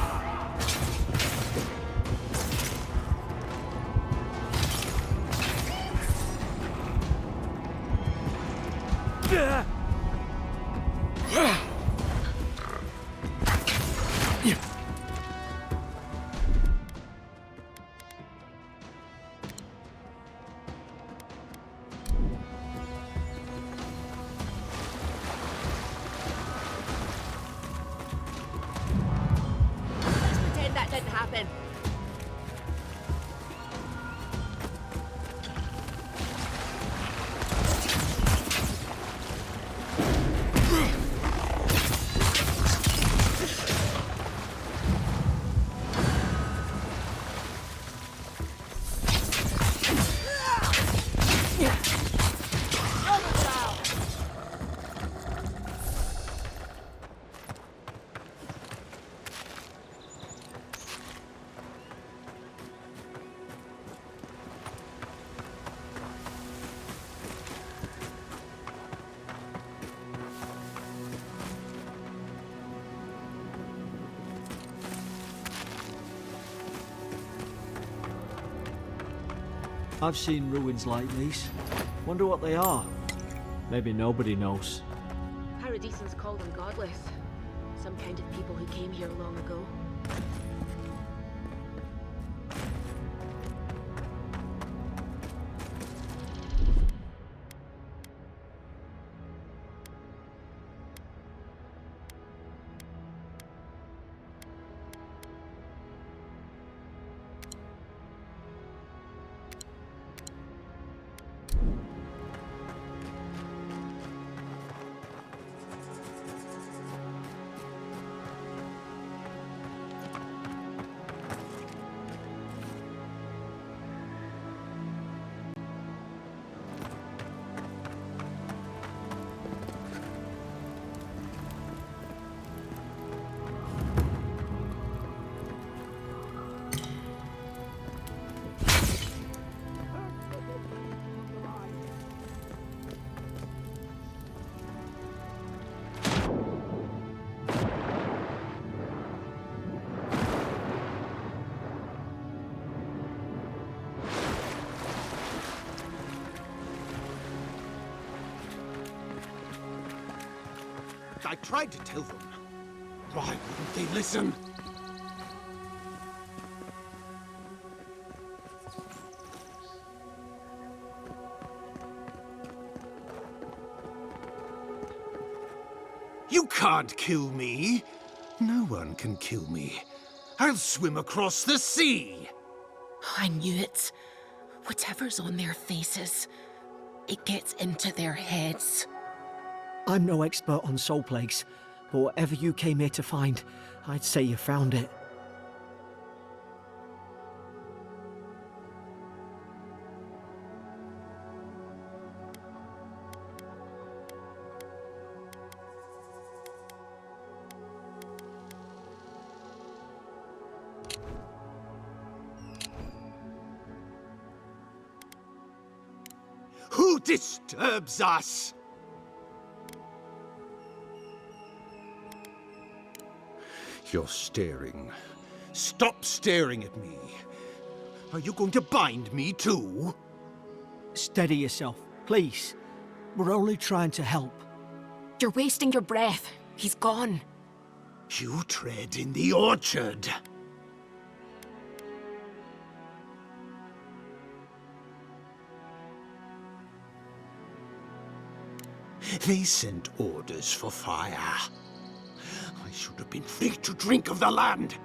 Let's pretend that didn't happen. I've seen ruins like these. Wonder what they are. Maybe nobody knows. Paradisans call them godless. Some kind of people who came here long ago. I tried to tell them. Why wouldn't they listen? You can't kill me. No one can kill me. I'll swim across the sea. I knew it. Whatever's on their faces, it gets into their heads. I'm no expert on soul plagues, but whatever you came here to find, I'd say you found it. Who disturbs us? You're staring. Stop staring at me. Are you going to bind me too? Steady yourself, please. We're only trying to help. You're wasting your breath. He's gone. You tread in the orchard. They sent orders for fire. I should have been free to drink of the land.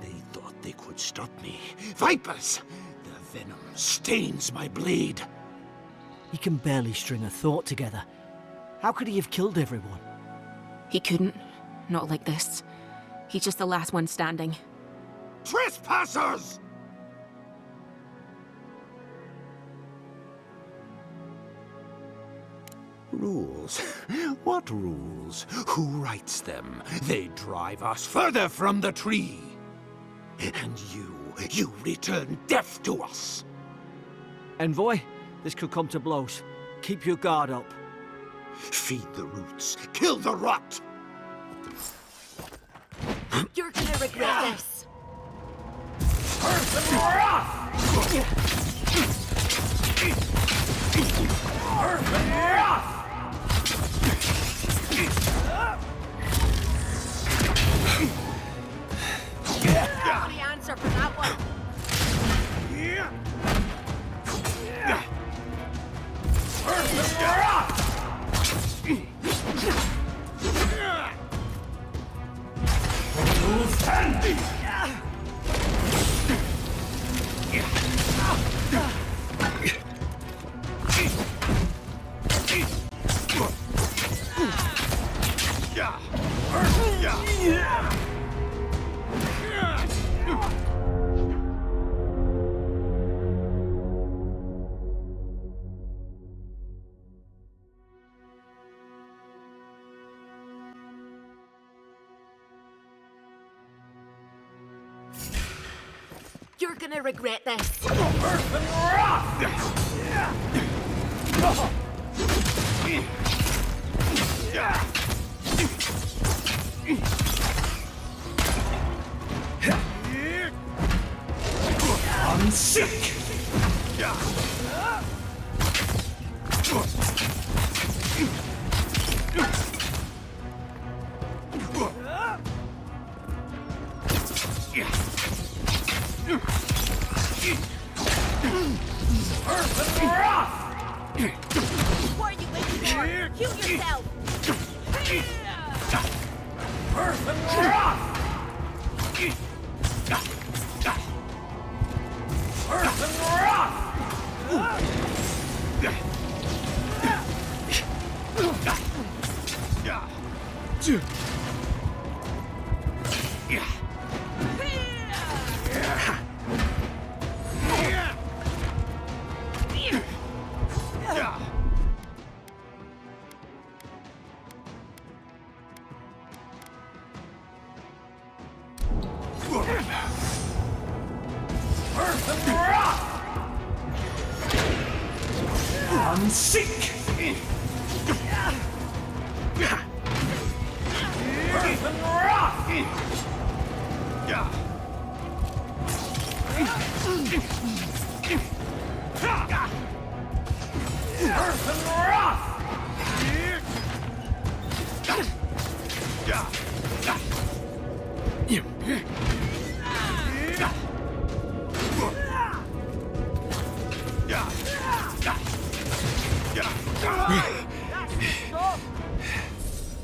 They thought they could stop me. Vipers! The venom stains my blade. He can barely string a thought together. How could he have killed everyone? He couldn't. Not like this. He's just the last one standing. Trespassers! Rules? What rules? Who writes them? They drive us further from the tree. And you return death to us. Envoy, this could come to blows. Keep your guard up. Feed the roots, kill the rot! You're gonna regret this. Earth and rock! Earth and rock! The answer for that one. Earth and rock! You're gonna regret this. Earth and rock! I'm sick! What are you waiting for? Heal yourself! Earth and rock! Earth and rock! Seek! Earth and rock! Earth and rock!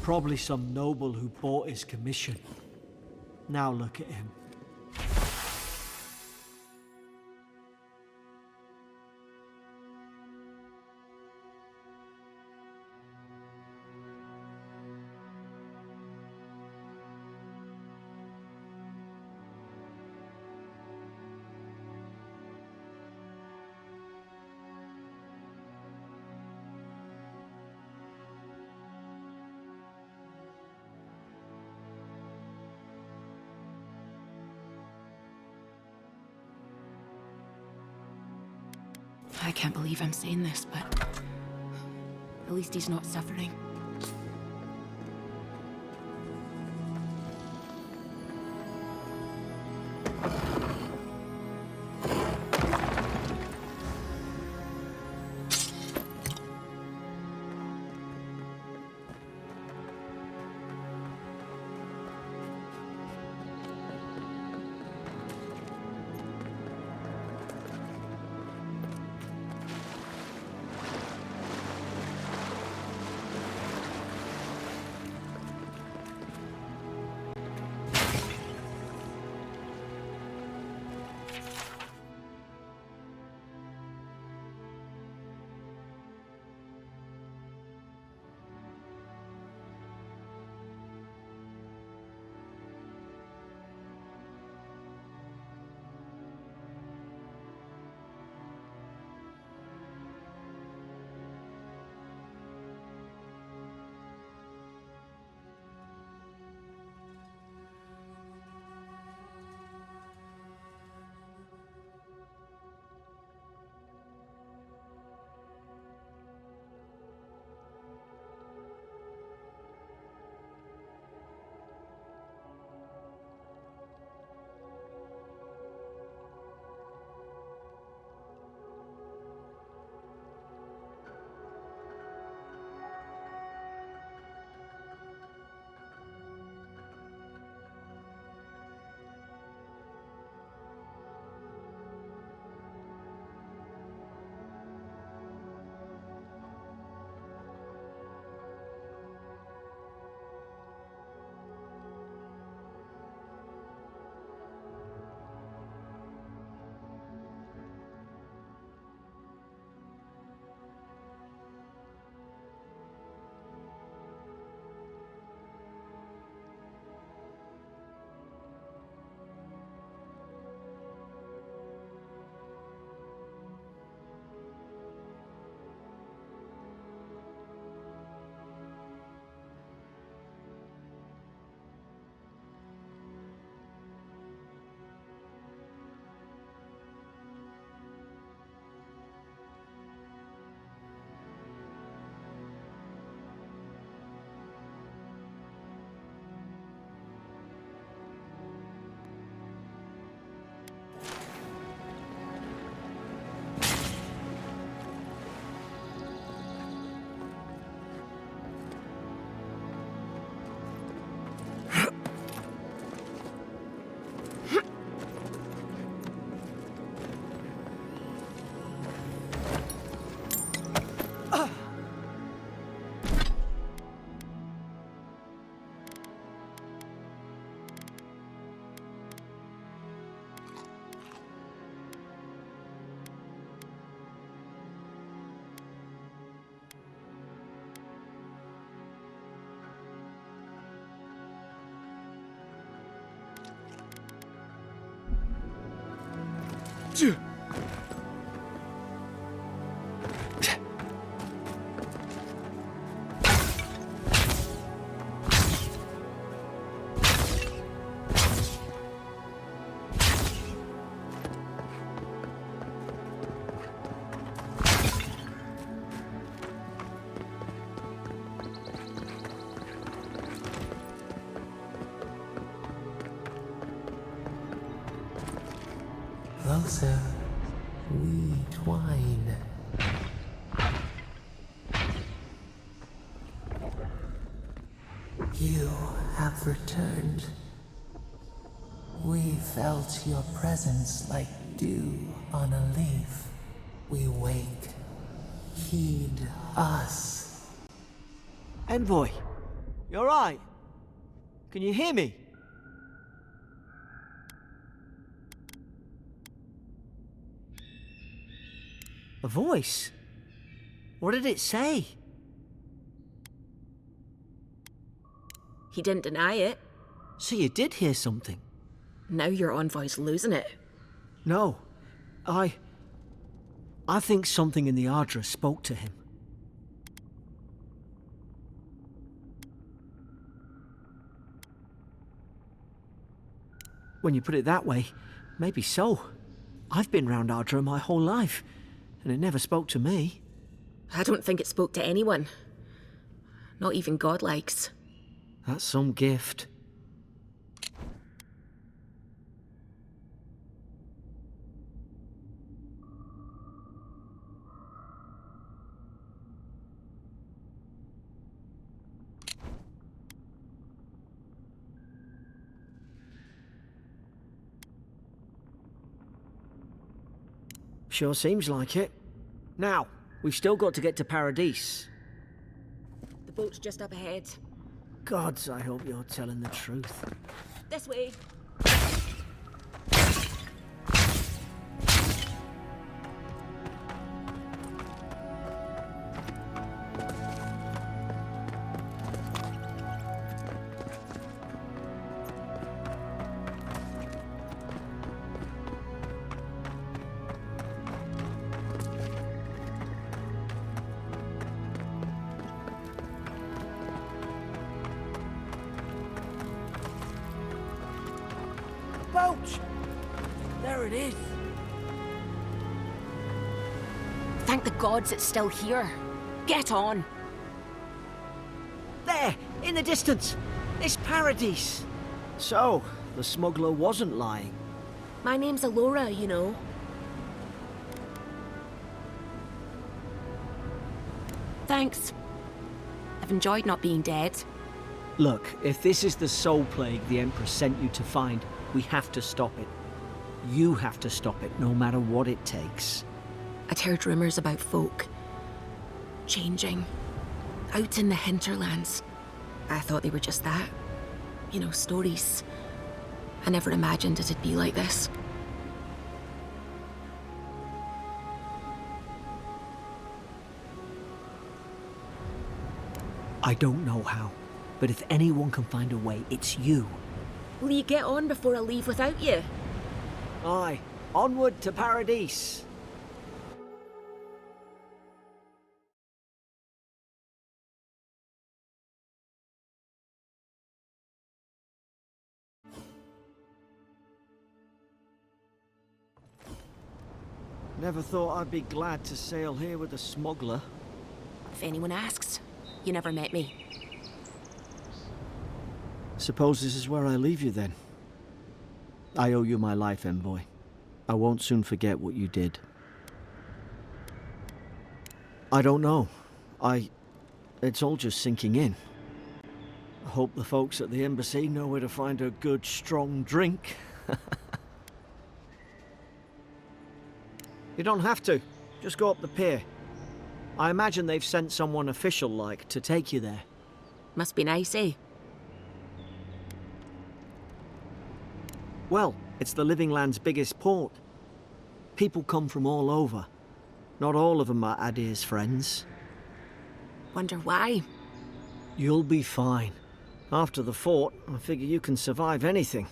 Probably some noble who bought his commission. Now look at him. I can't believe I'm saying this, but at least he's not suffering. Closer, we twine. You have returned. We felt your presence like dew on a leaf. We wake. Heed us. Envoy, you alright? Can you hear me? A voice? What did it say? He didn't deny it. So you did hear something? Now your envoy's losing it. No. I think something in the Ardra spoke to him. When you put it that way, maybe so. I've been round Ardra my whole life, and it never spoke to me. I don't think it spoke to anyone. Not even godlikes. That's some gift. Sure seems like it. Now, we've still got to get to Paradise. The boat's just up ahead. Gods, I hope you're telling the truth. This way. Boat! There it is. Thank the gods it's still here. Get on. There, in the distance. It's Paradise. So, the smuggler wasn't lying. My name's Alora, you know. Thanks. I've enjoyed not being dead. Look, if this is the soul plague the Empress sent you to find, we have to stop it. You have to stop it, no matter what it takes. I'd heard rumours about folk changing out in the hinterlands. I thought they were just that. You know, stories. I never imagined it'd be like this. I don't know how, but if anyone can find a way, it's you. Will you get on before I leave without you? Aye, onward to Paradise. Never thought I'd be glad to sail here with a smuggler. If anyone asks, you never met me. Suppose this is where I leave you then. I owe you my life, envoy. I won't soon forget what you did. I don't know. It's all just sinking in. I hope the folks at the embassy know where to find a good, strong drink. You don't have to. Just go up the pier. I imagine they've sent someone official-like to take you there. Must be nice, eh? Well, it's the Living Land's biggest port. People come from all over. Not all of them are Adir's friends. Wonder why? You'll be fine. After the fort, I figure you can survive anything.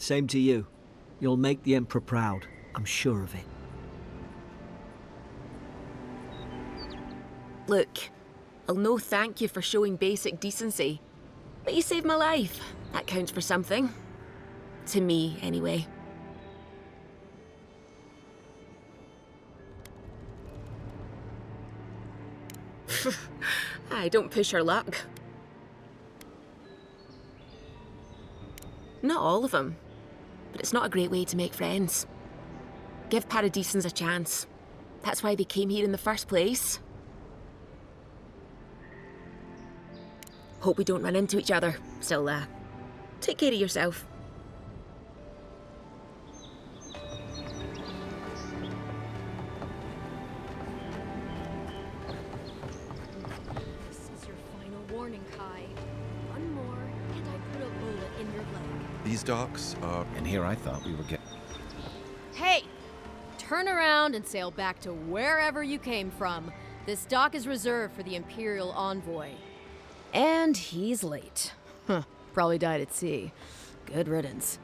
Same to you. You'll make the Emperor proud. I'm sure of it. Look, I'll no thank you for showing basic decency. But you saved my life. That counts for something. To me, anyway. I don't push her luck. Not all of them, but it's not a great way to make friends. Give Paradisans a chance. That's why they came here in the first place. Hope we don't run into each other. Still, take care of yourself. This is your final warning, Kai. One more, and I put a bullet in your leg. These docks are... And here I thought we were getting... Hey! Turn around and sail back to wherever you came from. This dock is reserved for the Imperial Envoy. And he's late. Huh. Probably died at sea. Good riddance.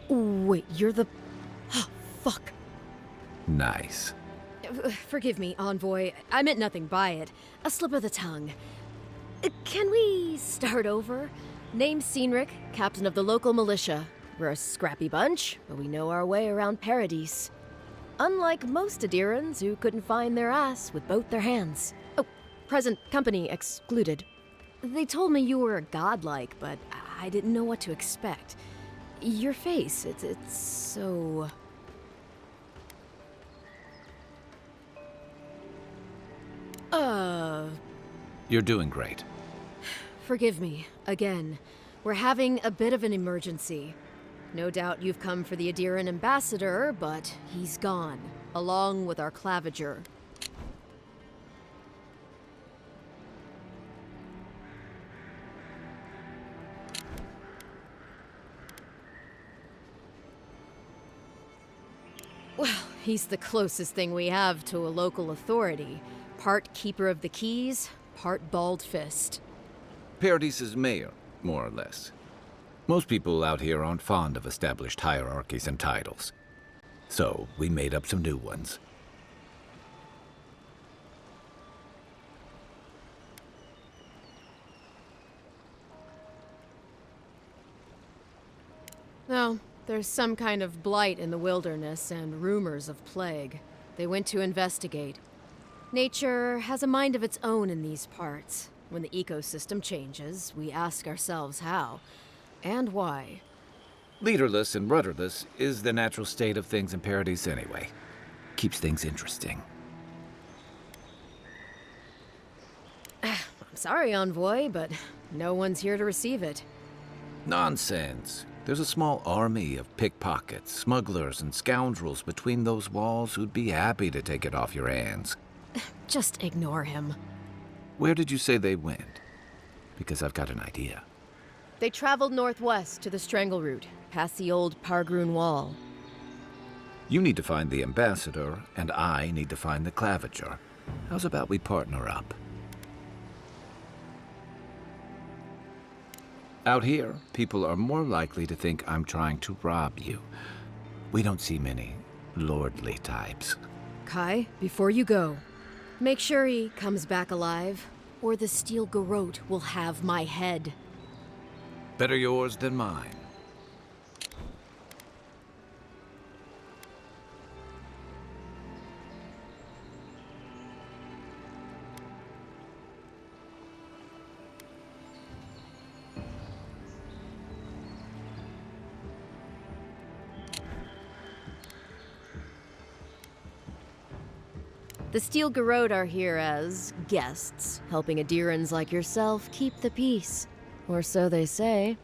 Wait, you're the... Oh, fuck. Nice. Forgive me, Envoy. I meant nothing by it. A slip of the tongue. Can we start over? Name's Cynric, captain of the local militia. We're a scrappy bunch, but we know our way around Paradise. Unlike most Adirans who couldn't find their ass with both their hands. Oh, present company excluded. They told me you were godlike, but I didn't know what to expect. Your face, it's so... You're doing great. Forgive me, again. We're having a bit of an emergency. No doubt you've come for the Adiran ambassador, but he's gone, along with our claviger. Well, he's the closest thing we have to a local authority. Part keeper of the keys, part bald fist. Paradise's mayor, more or less. Most people out here aren't fond of established hierarchies and titles. So, we made up some new ones. Well, there's some kind of blight in the wilderness and rumors of plague. They went to investigate. Nature has a mind of its own in these parts. When the ecosystem changes, we ask ourselves how. And why? Leaderless and rudderless is the natural state of things in Paradise anyway. Keeps things interesting. I'm sorry, Envoy, but no one's here to receive it. Nonsense. There's a small army of pickpockets, smugglers, and scoundrels between those walls who'd be happy to take it off your hands. Just ignore him. Where did you say they went? Because I've got an idea. They traveled northwest to the Strangle Route, past the old Pargroon Wall. You need to find the ambassador, and I need to find the claviger. How's about we partner up? Out here, people are more likely to think I'm trying to rob you. We don't see many lordly types. Kai, before you go, make sure he comes back alive, or the steel garrote will have my head. Better yours than mine. The Steel Garrote are here as guests, helping Adirans like yourself keep the peace. Or so they say.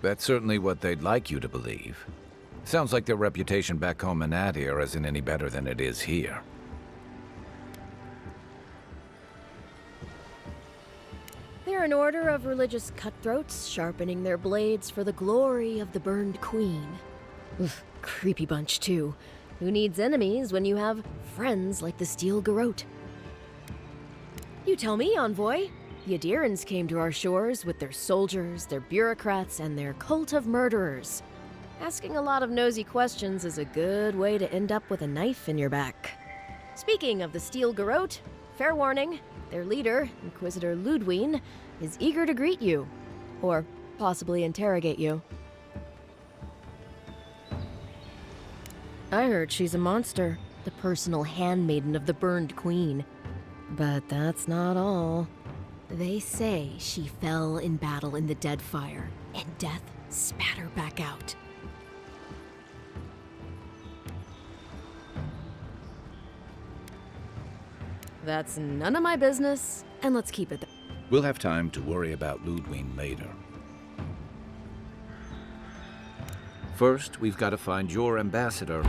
That's certainly what they'd like you to believe. Sounds like their reputation back home in Adir isn't any better than it is here. They're an order of religious cutthroats, sharpening their blades for the glory of the burned queen. Oof, Creepy bunch, too. Who needs enemies when you have friends like the Steel Garrote? You tell me, Envoy. The Adherents came to our shores with their soldiers, their bureaucrats, and their cult of murderers. Asking a lot of nosy questions is a good way to end up with a knife in your back. Speaking of the Steel Garrote, fair warning, their leader, Inquisitor Ludwine, is eager to greet you. Or possibly interrogate you. I heard she's a monster, the personal handmaiden of the Burned Queen. But that's not all. They say she fell in battle in the Deadfire, and death spat her back out. That's none of my business, and let's keep it. We'll have time to worry about Ludwine later. First, we've got to find your ambassador.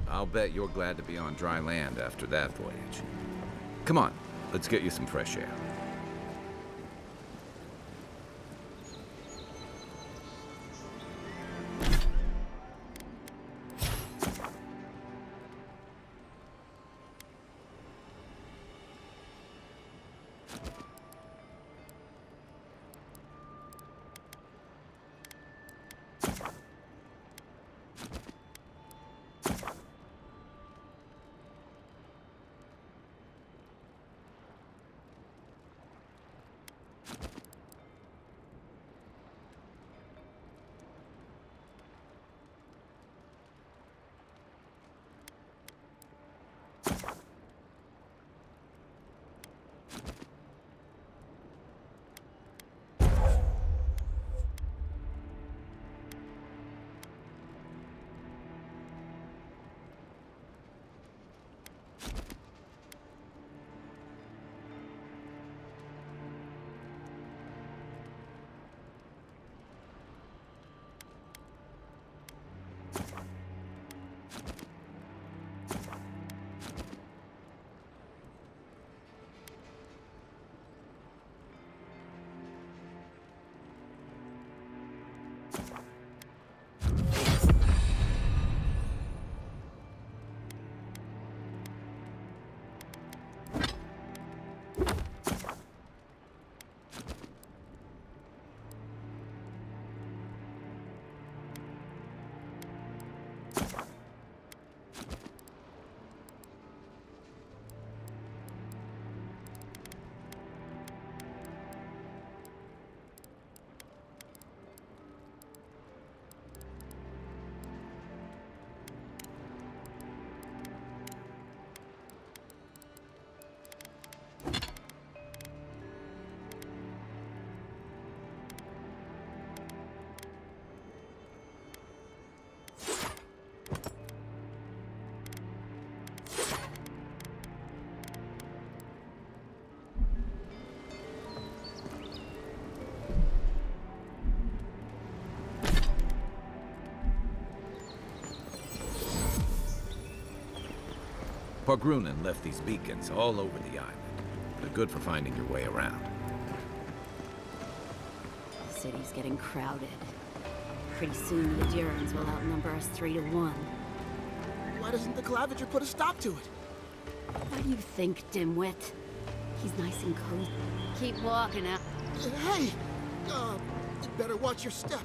I'll bet you're glad to be on dry land after that voyage. Come on, let's get you some fresh air. Pogrunin left these beacons all over the island. They're good for finding your way around. The city's getting crowded. Pretty soon the Adherents will outnumber us 3-1. Why doesn't the Clavager put a stop to it? What do you think, dimwit? He's nice and cozy. Keep walking out. Hey! You better watch your step.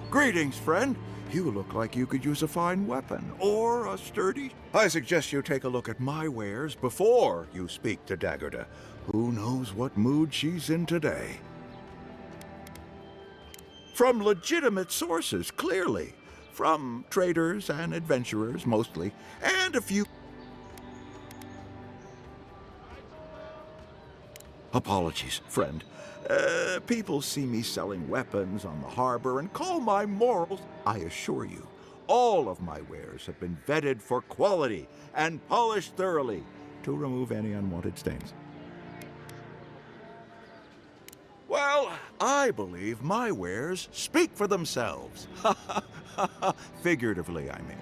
Greetings, friend. You look like you could use a fine weapon, or a sturdy... I suggest you take a look at my wares before you speak to Daggerda. Who knows what mood she's in today? From legitimate sources, clearly. From traders and adventurers, mostly, and a few... Apologies, friend. People see me selling weapons on the harbor and call my morals. I assure you, all of my wares have been vetted for quality and polished thoroughly to remove any unwanted stains. Well, I believe my wares speak for themselves. Figuratively, I mean.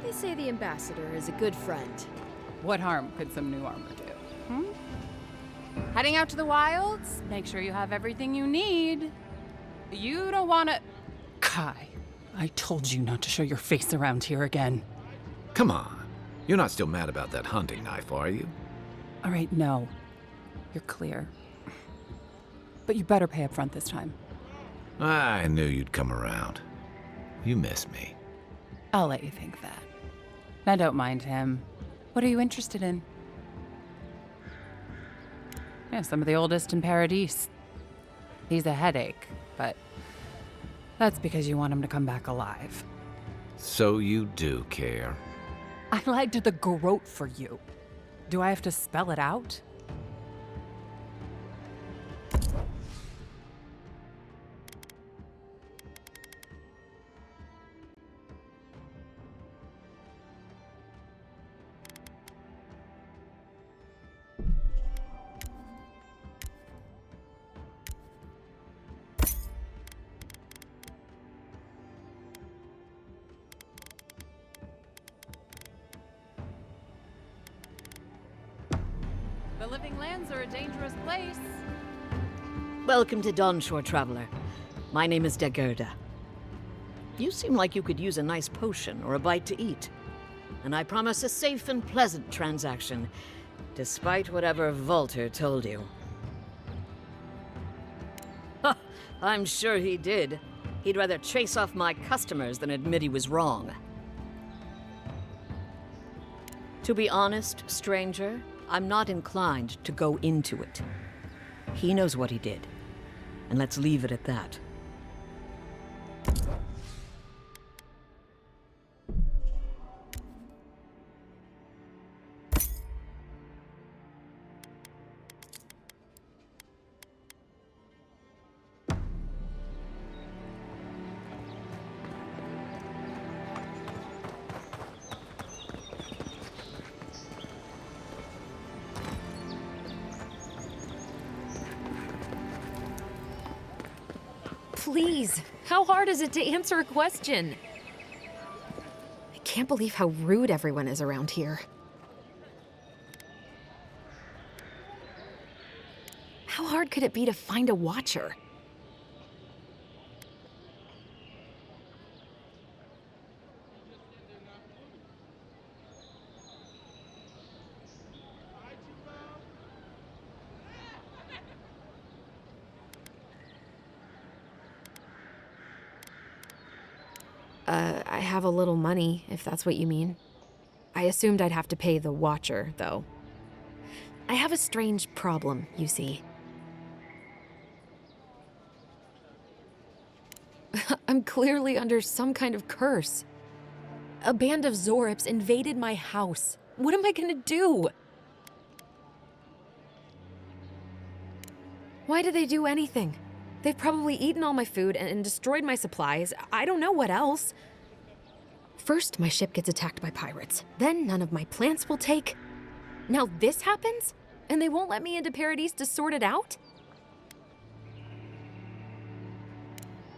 They say the ambassador is a good friend. What harm could some new armor do? Heading out to the wilds? Make sure you have everything you need. You don't want to... Kai, I told you not to show your face around here again. Come on. You're not still mad about that hunting knife, are you? All right, no. You're clear. But you better pay up front this time. I knew you'd come around. You miss me. I'll let you think that. Now don't mind him. What are you interested in? Yeah, some of the oldest in Paradise. He's a headache, but that's because you want him to come back alive. So you do care. I lagged the garrote for you. Do I have to spell it out? The living lands are a dangerous place. Welcome to Dawnshore, Traveler. My name is Dagerda. You seem like you could use a nice potion or a bite to eat. And I promise a safe and pleasant transaction, despite whatever Volter told you. Ha! I'm sure he did. He'd rather chase off my customers than admit he was wrong. To be honest, stranger, I'm not inclined to go into it. He knows what he did, and let's leave it at that. Please, how hard is it to answer a question? I can't believe how rude everyone is around here. How hard could it be to find a watcher? I have a little money, if that's what you mean. I assumed I'd have to pay the watcher, though. I have a strange problem, you see. I'm clearly under some kind of curse. A band of Zorips invaded my house. What am I gonna do? Why did they do anything? They've probably eaten all my food and destroyed my supplies. I don't know what else. First, my ship gets attacked by pirates. Then none of my plants will take. Now this happens? And they won't let me into Paradise to sort it out?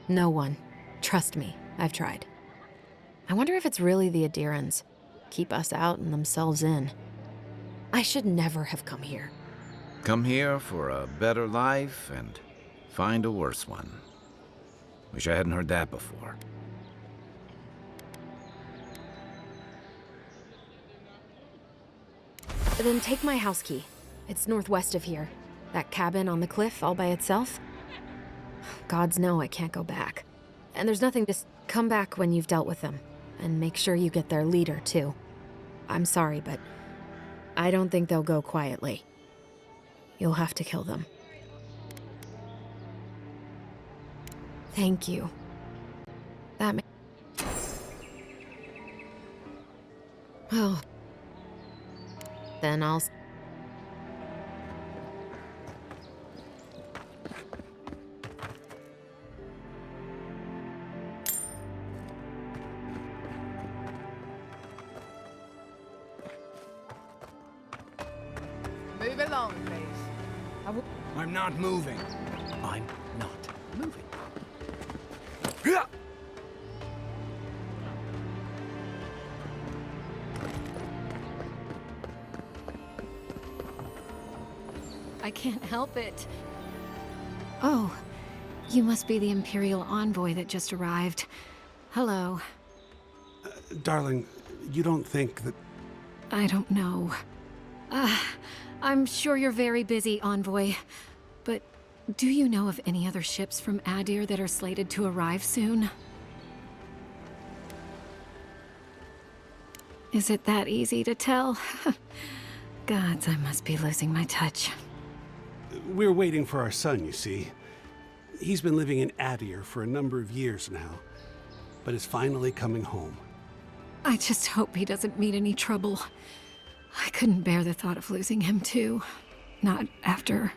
No one. Trust me, I've tried. I wonder if it's really the Adherans. Keep us out and themselves in. I should never have come here. Come here for a better life and find a worse one. Wish I hadn't heard that before. Then take my house key. It's northwest of here. That cabin on the cliff all by itself. Gods know I can't go back. And there's nothing, just come back when you've dealt with them. And make sure you get their leader, too. I'm sorry, but I don't think they'll go quietly. You'll have to kill them. Thank you. That Well, then I'll... Move along, please. I'm not moving. I'm not moving. I can't help it. Oh, you must be the Imperial envoy that just arrived. Hello. Darling, you don't think that... I don't know. I'm sure you're very busy, envoy. But do you know of any other ships from Adir that are slated to arrive soon? Is it that easy to tell? Gods, I must be losing my touch. We're waiting for our son, you see. He's been living in Adir for a number of years now, but is finally coming home. I just hope he doesn't meet any trouble. I couldn't bear the thought of losing him too. Not after...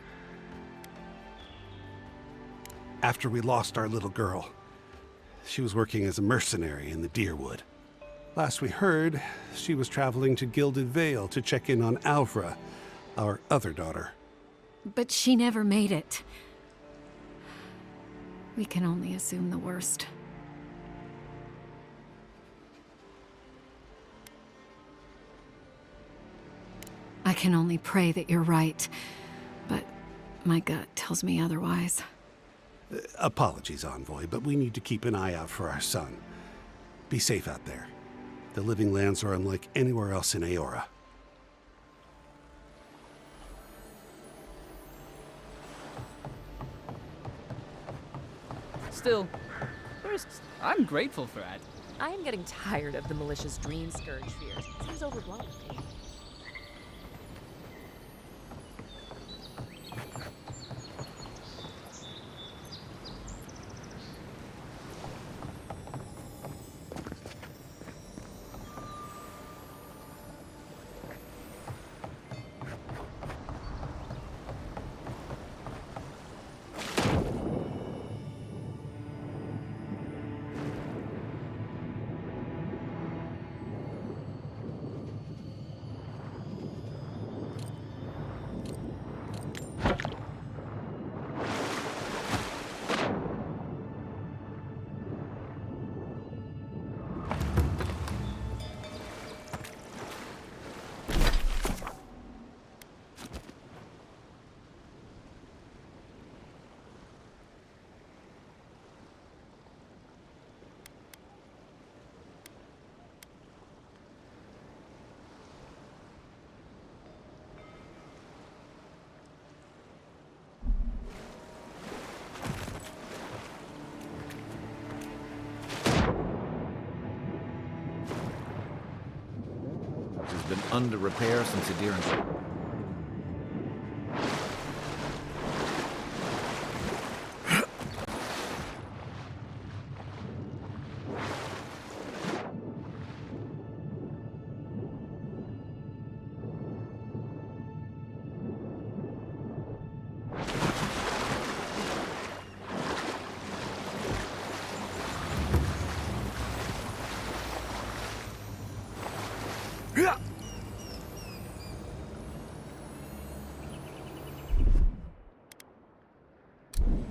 After we lost our little girl. She was working as a mercenary in the Deerwood. Last we heard, she was traveling to Gilded Vale to check in on Alvra, our other daughter. But she never made it. We can only assume the worst. I can only pray that you're right, but my gut tells me otherwise. Apologies, Envoy, but we need to keep an eye out for our son. Be safe out there. The Living Lands are unlike anywhere else in Aora. Still, first, I'm grateful for that. I am getting tired of the malicious dream scourge fears. It seems overblown to me. under repair since Adiran.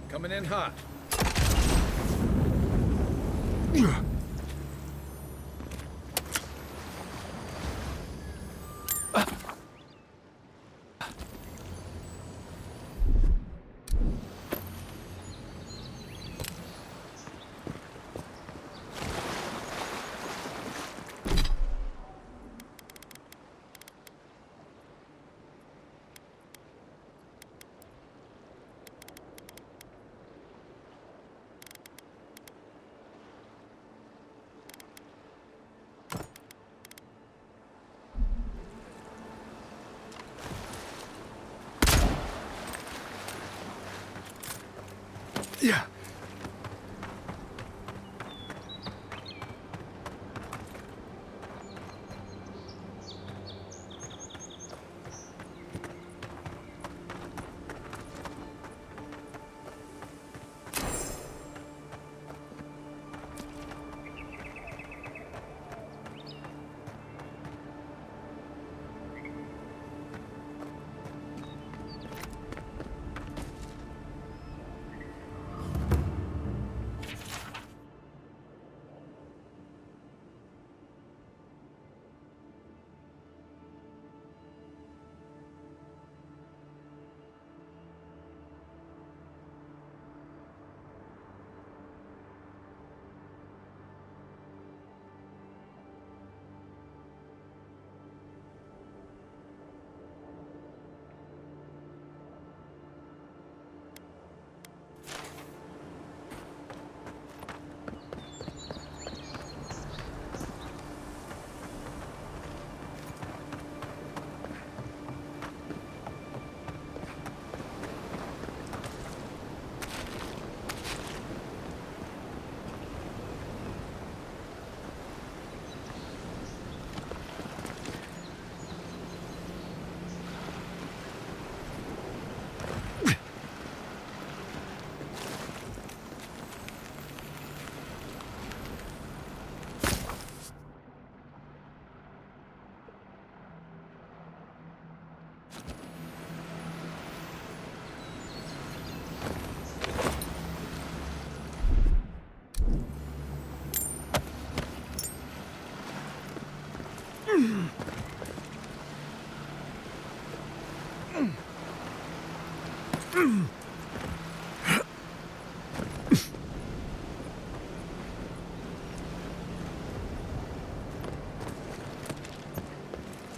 Coming in hot. Yeah.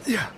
Yeah.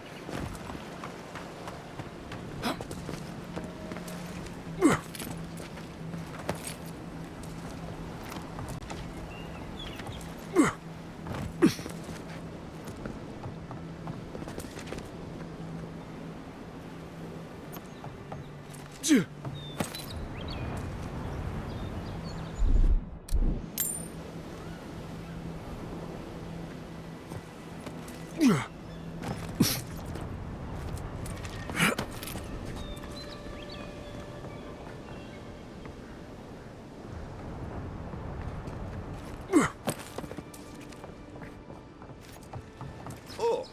Oh,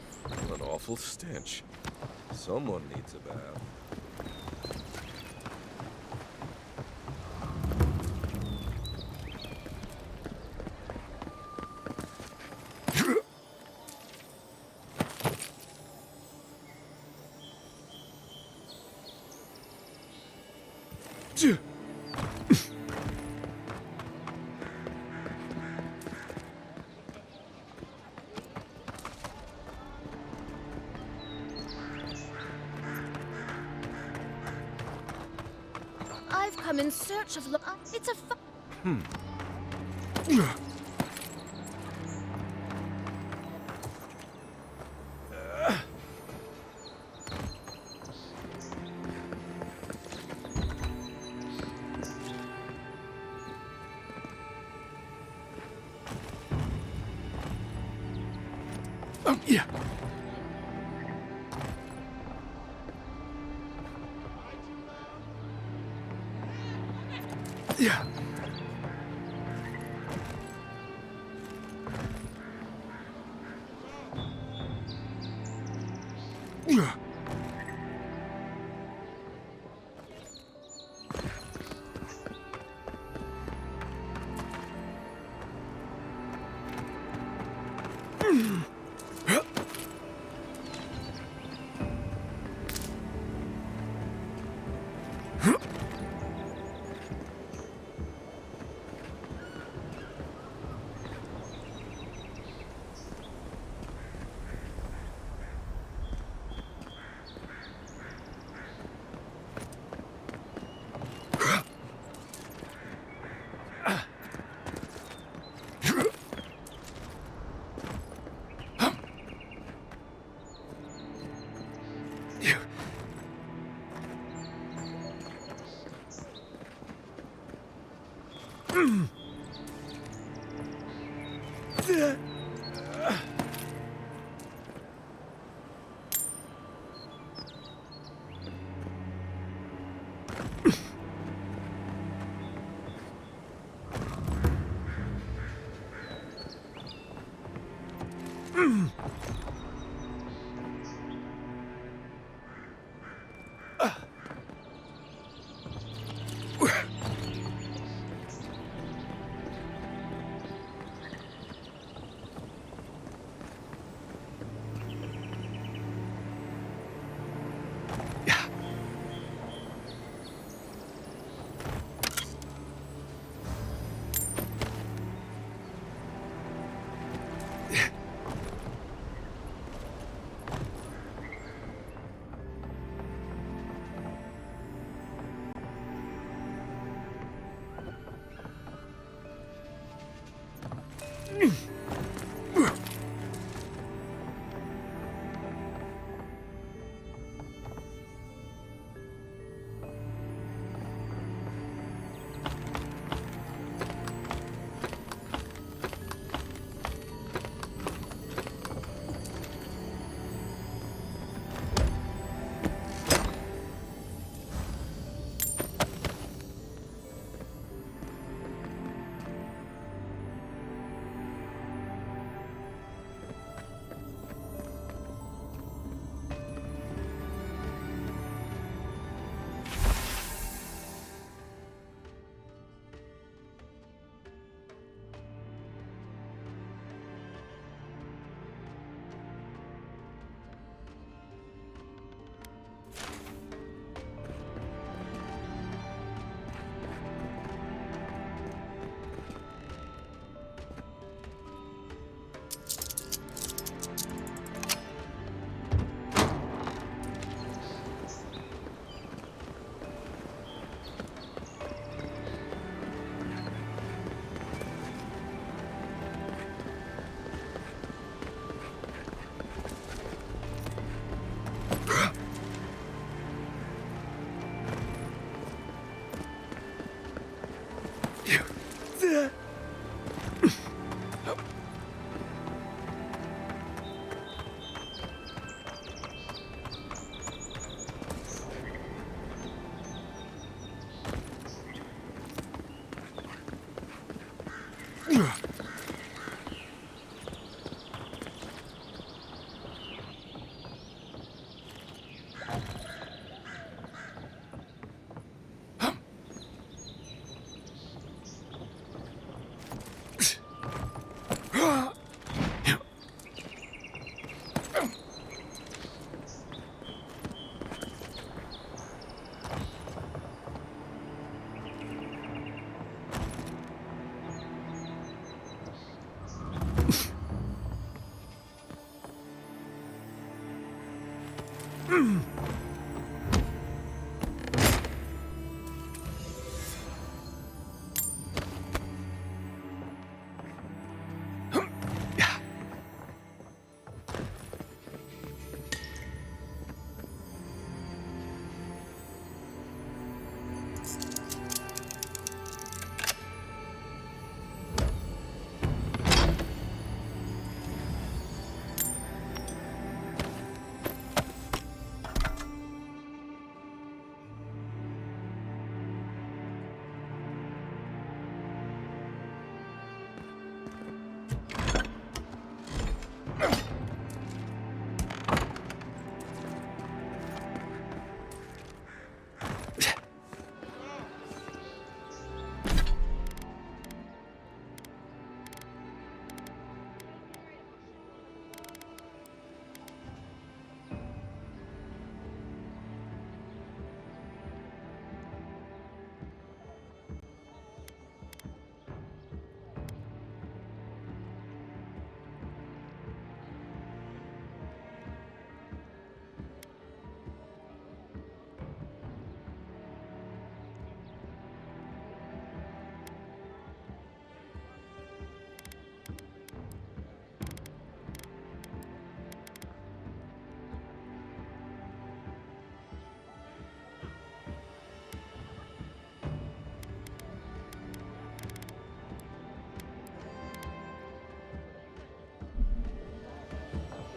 what an awful stench. Someone needs a bath. I've come in search of it's a Yeah. Yeah. Yeah.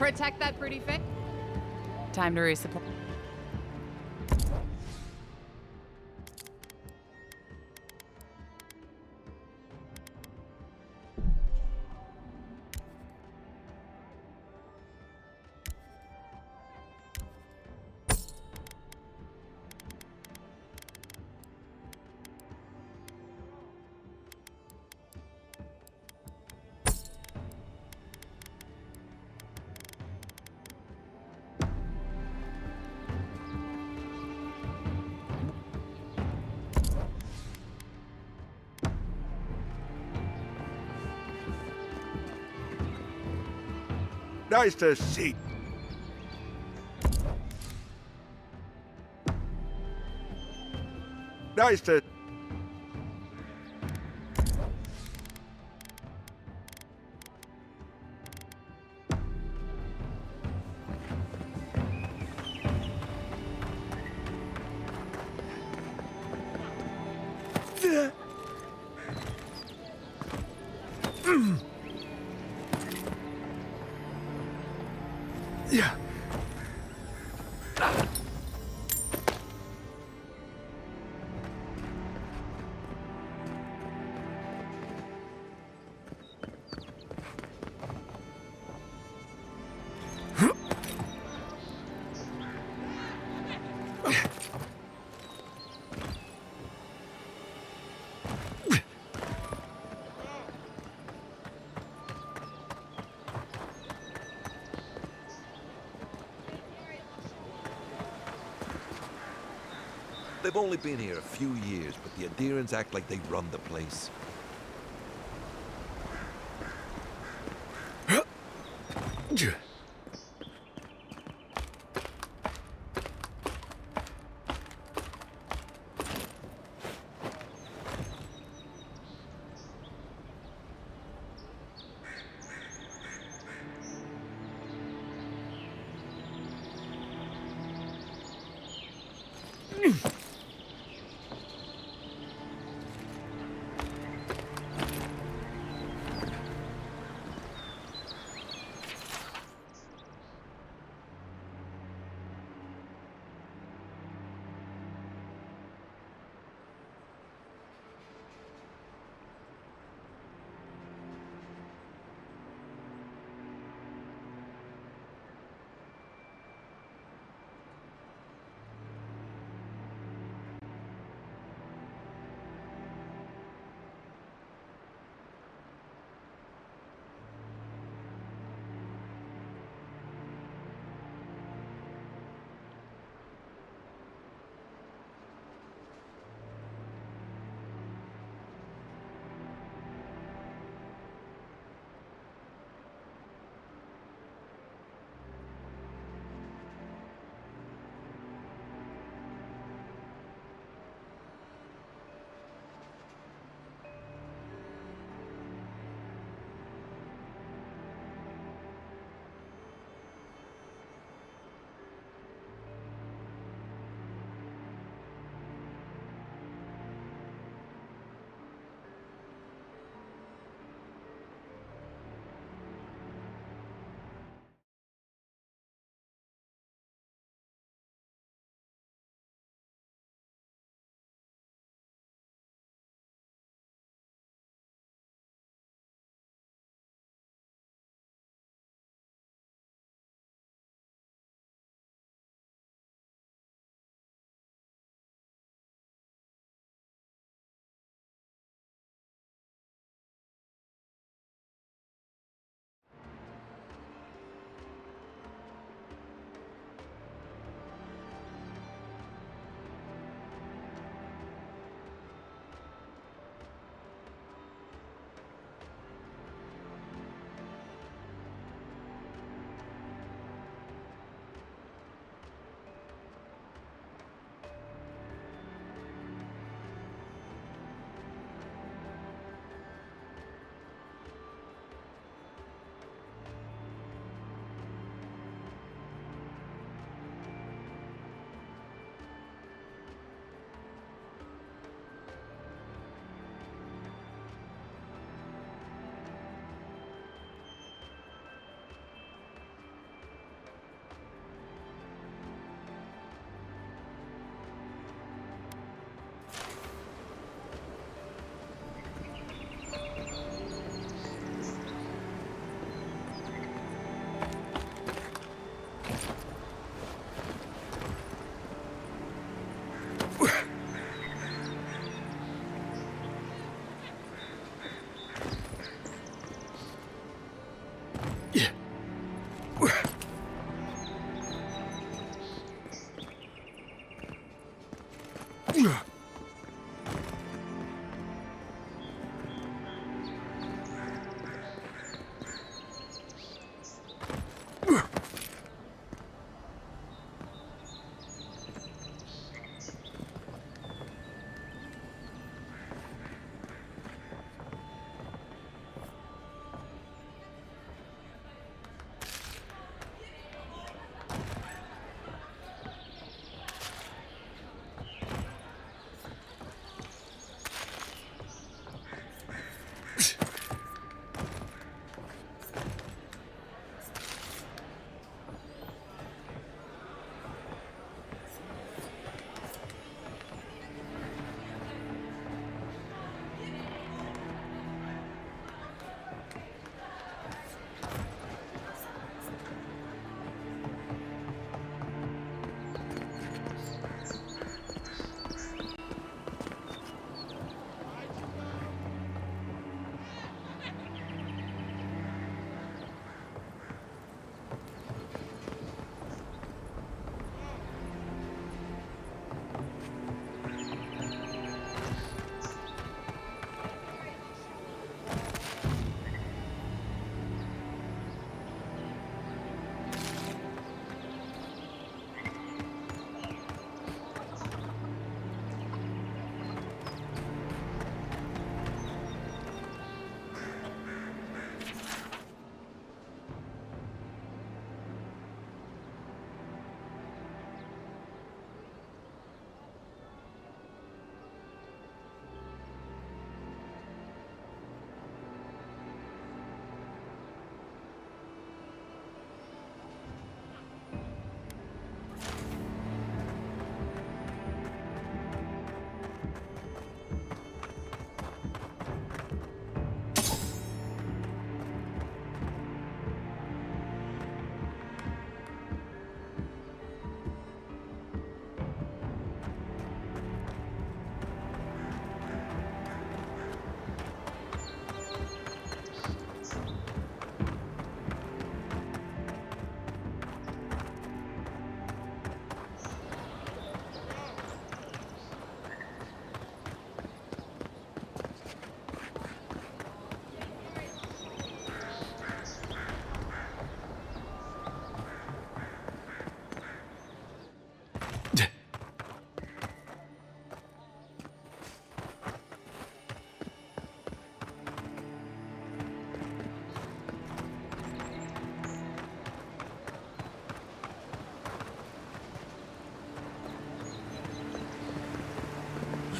Protect that pretty face. Time to resupply. Nice to see. Nice to... Yeah. They've only been here a few years, but the adherents act like they run the place.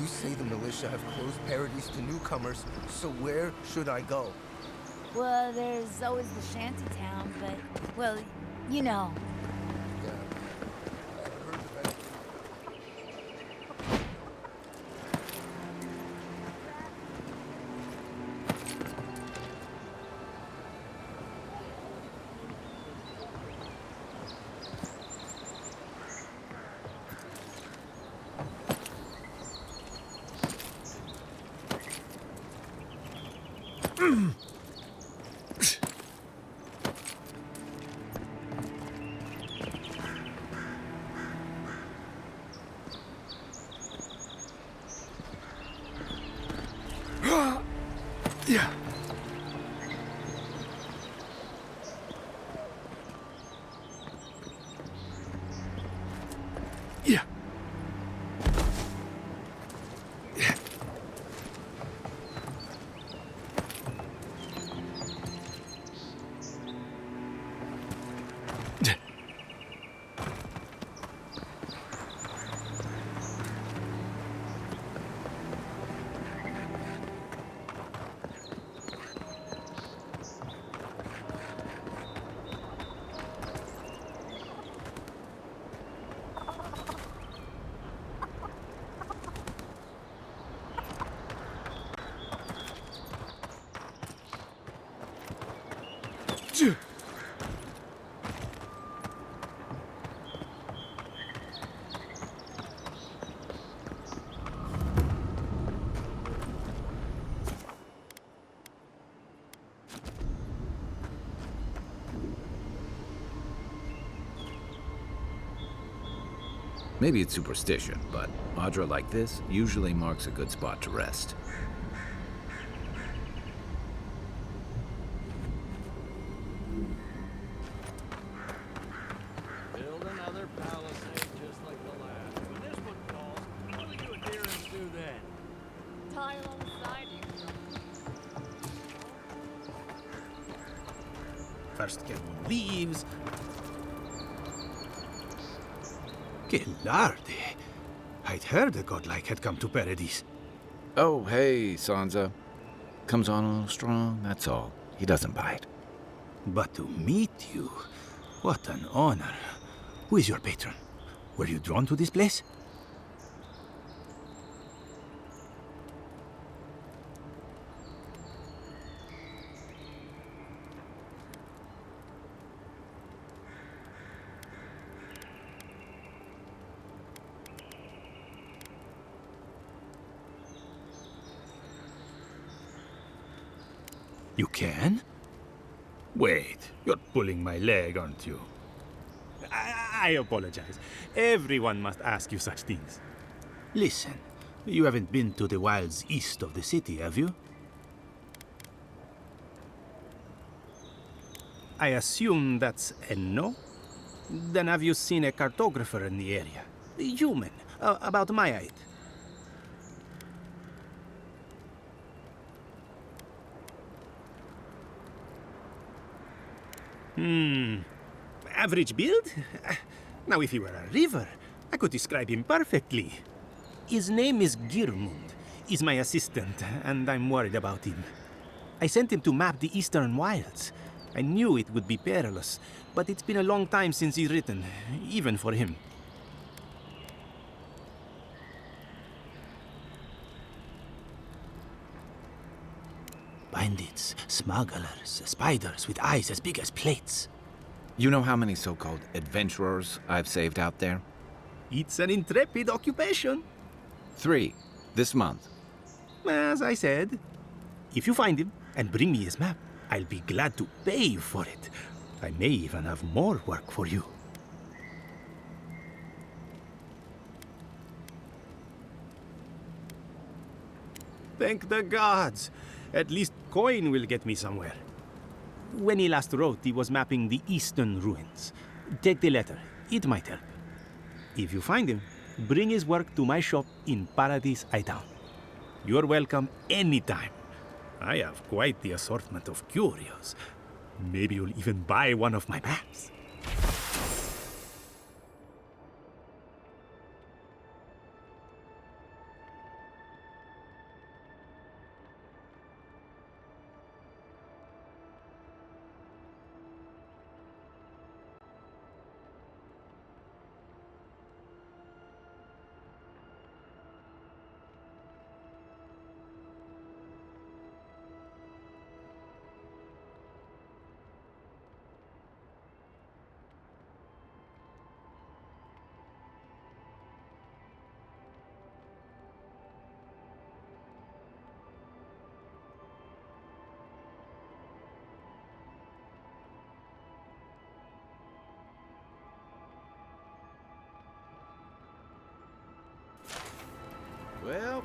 You say the militia have closed Paradise to newcomers, so where should I go? Well, there's always the shanty town, but, well, you know. Yeah. Yeah. Maybe it's superstition, but Audra like this usually marks a good spot to rest. Build another palisade just like the last. When this one falls, what do you adherents do then? Tie alongside you. First Germon leaves. Que larde! I'd heard a godlike had come to Paradise. Oh, hey, Sansa. Comes on a little strong, that's all. He doesn't bite. But to meet you, what an honor. Who is your patron? Were you drawn to this place? You can? Wait, you're pulling my leg, aren't you? I apologize. Everyone must ask you such things. Listen, you haven't been to the wilds east of the city, have you? I assume that's a no? Then have you seen a cartographer in the area? Human, about my height. Average build? Now, if he were a river, I could describe him perfectly. His name is Girmund. He's my assistant, and I'm worried about him. I sent him to map the eastern wilds. I knew it would be perilous, but it's been a long time since he's written, even for him. Bandits, smugglers, spiders with eyes as big as plates. You know how many so-called adventurers I've saved out there? It's an intrepid occupation. 3, this month. As I said, if you find him and bring me his map, I'll be glad to pay you for it. I may even have more work for you. Thank the gods. At least coin will get me somewhere. When he last wrote, he was mapping the eastern ruins. Take the letter. It might help. If you find him, bring his work to my shop in Paradise Town. You're welcome anytime. I have quite the assortment of curios. Maybe you'll even buy one of my maps. Well,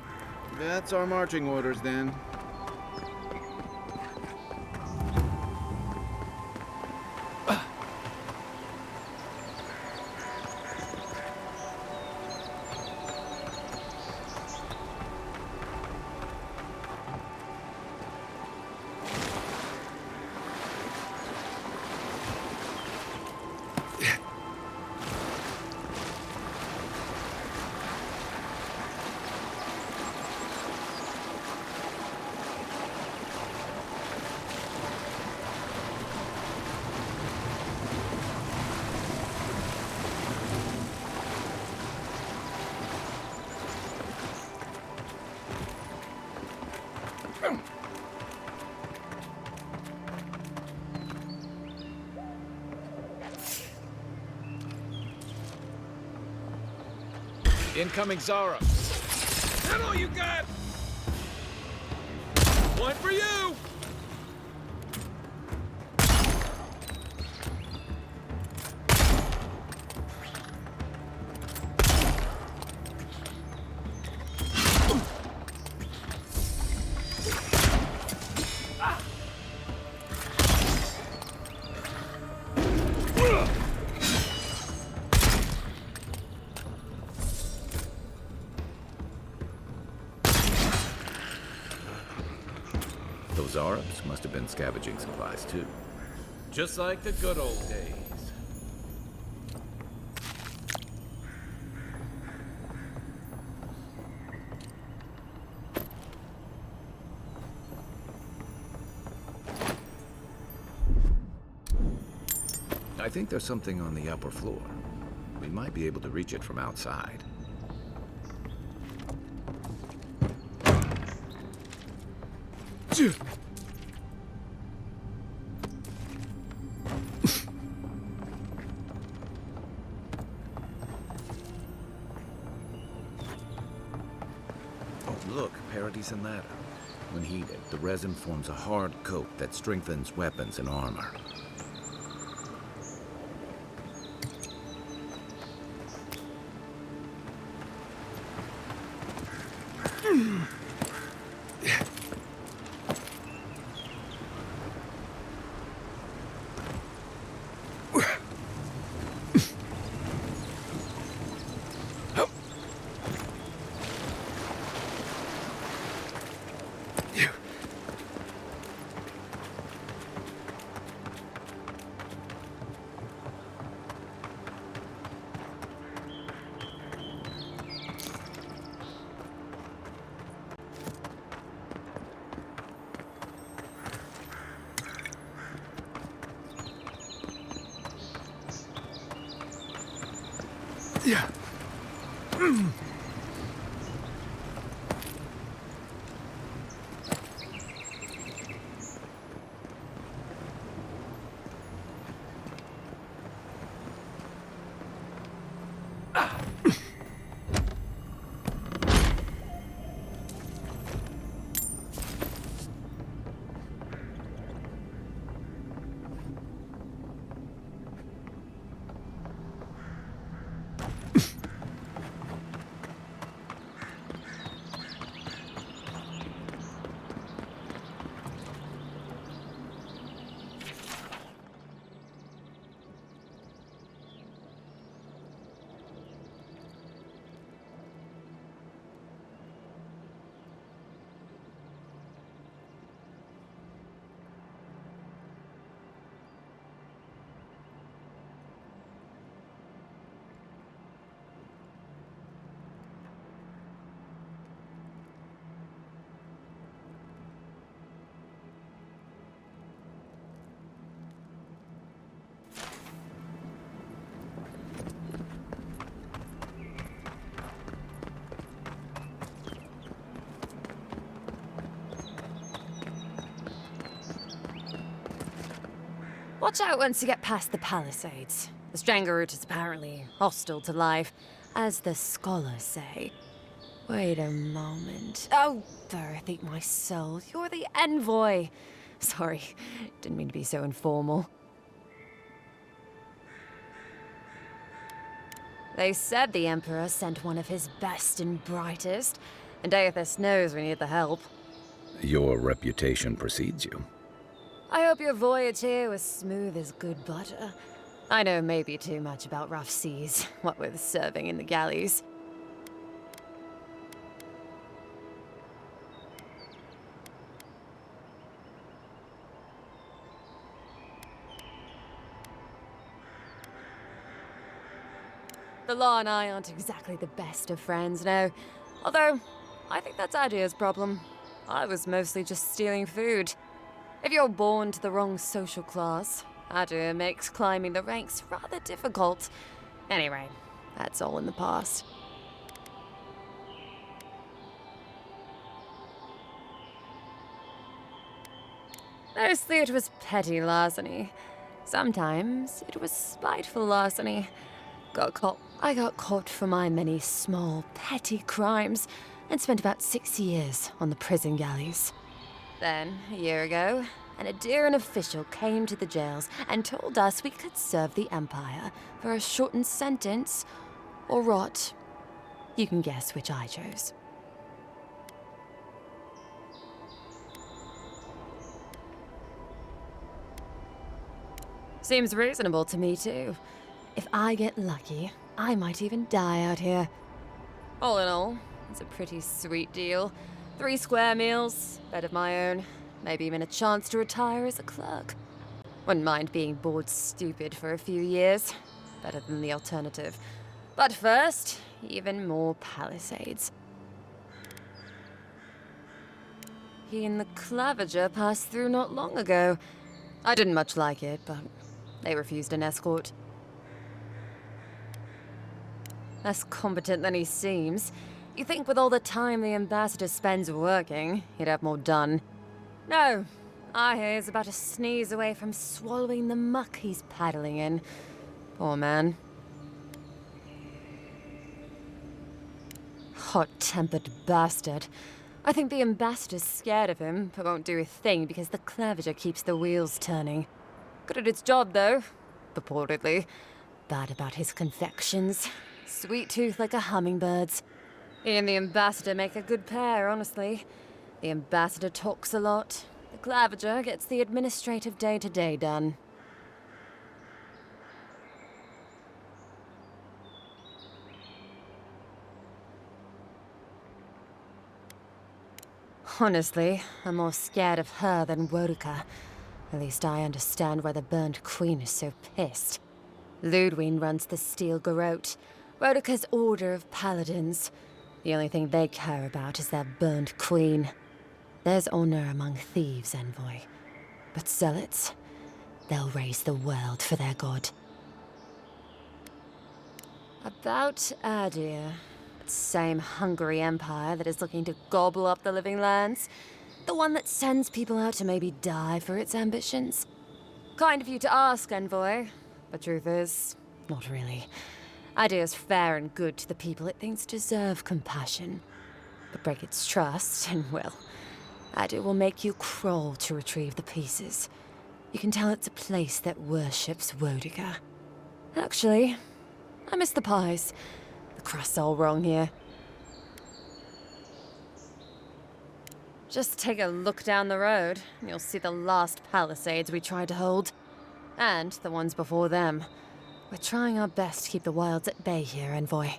that's our marching orders then. Incoming Zara. That all you got? One for you! Those Arabs must have been scavenging supplies too. Just like the good old days. I think there's something on the upper floor. We might be able to reach it from outside. Oh, look, Paradise and ladder. When heated, the resin forms a hard coat that strengthens weapons and armor. Yeah. Watch out once you get past the palisades. The Stranger route is apparently hostile to life, as the scholars say. Wait a moment. Oh, Earth, eat my soul. You're the envoy. Sorry, didn't mean to be so informal. They said the Emperor sent one of his best and brightest, and Aethys knows we need the help. Your reputation precedes you. I hope your voyage here was smooth as good butter. I know maybe too much about rough seas, what with serving in the galleys. The law and I aren't exactly the best of friends, no. Although, I think that's Adir's problem. I was mostly just stealing food. If you're born to the wrong social class, Adir makes climbing the ranks rather difficult. Anyway, that's all in the past. Mostly it was petty larceny. Sometimes it was spiteful larceny. I got caught for my many small, petty crimes and spent about 6 years on the prison galleys. Then, a year ago, an Adiran official came to the jails and told us we could serve the Empire for a shortened sentence or rot. You can guess which I chose. Seems reasonable to me, too. If I get lucky, I might even die out here. All in all, it's a pretty sweet deal. 3 square meals, bed of my own, Maybe even a chance to retire as a clerk. Wouldn't mind being bored stupid for a few years. Better than the alternative. But first, even more Palisades. He and the Claviger passed through not long ago. I didn't much like it, but they refused an escort. Less competent than he seems. You think with all the time the ambassador spends working, he'd have more done. No, I hear he's about to sneeze away from swallowing the muck he's paddling in. Poor man. Hot-tempered bastard. I think the ambassador's scared of him, but won't do a thing because the Claviger keeps the wheels turning. Good at its job, though. Purportedly. Bad about his confections. Sweet tooth like a hummingbird's. He and the ambassador make a good pair, honestly. The ambassador talks a lot. The Claviger gets the administrative day-to-day done. Honestly, I'm more scared of her than Wodica. At least I understand why the Burned Queen is so pissed. Ludwig runs the Steel Garrote, Wodica's order of paladins. The only thing they care about is their Burned Queen. There's honor among thieves, Envoy. But zealots, they'll raise the world for their god. About Adir. Same hungry empire that is looking to gobble up the living lands. The one that sends people out to maybe die for its ambitions. Kind of you to ask, Envoy. But truth is, not really. Adir's fair and good to the people it thinks deserve compassion. But break its trust, and well, Adir will make you crawl to retrieve the pieces. You can tell it's a place that worships Wodica. Actually, I miss the pies. The crust's all wrong here. Just take a look down the road, and you'll see the last Palisades we tried to hold. And the ones before them. We're trying our best to keep the wilds at bay here, Envoy.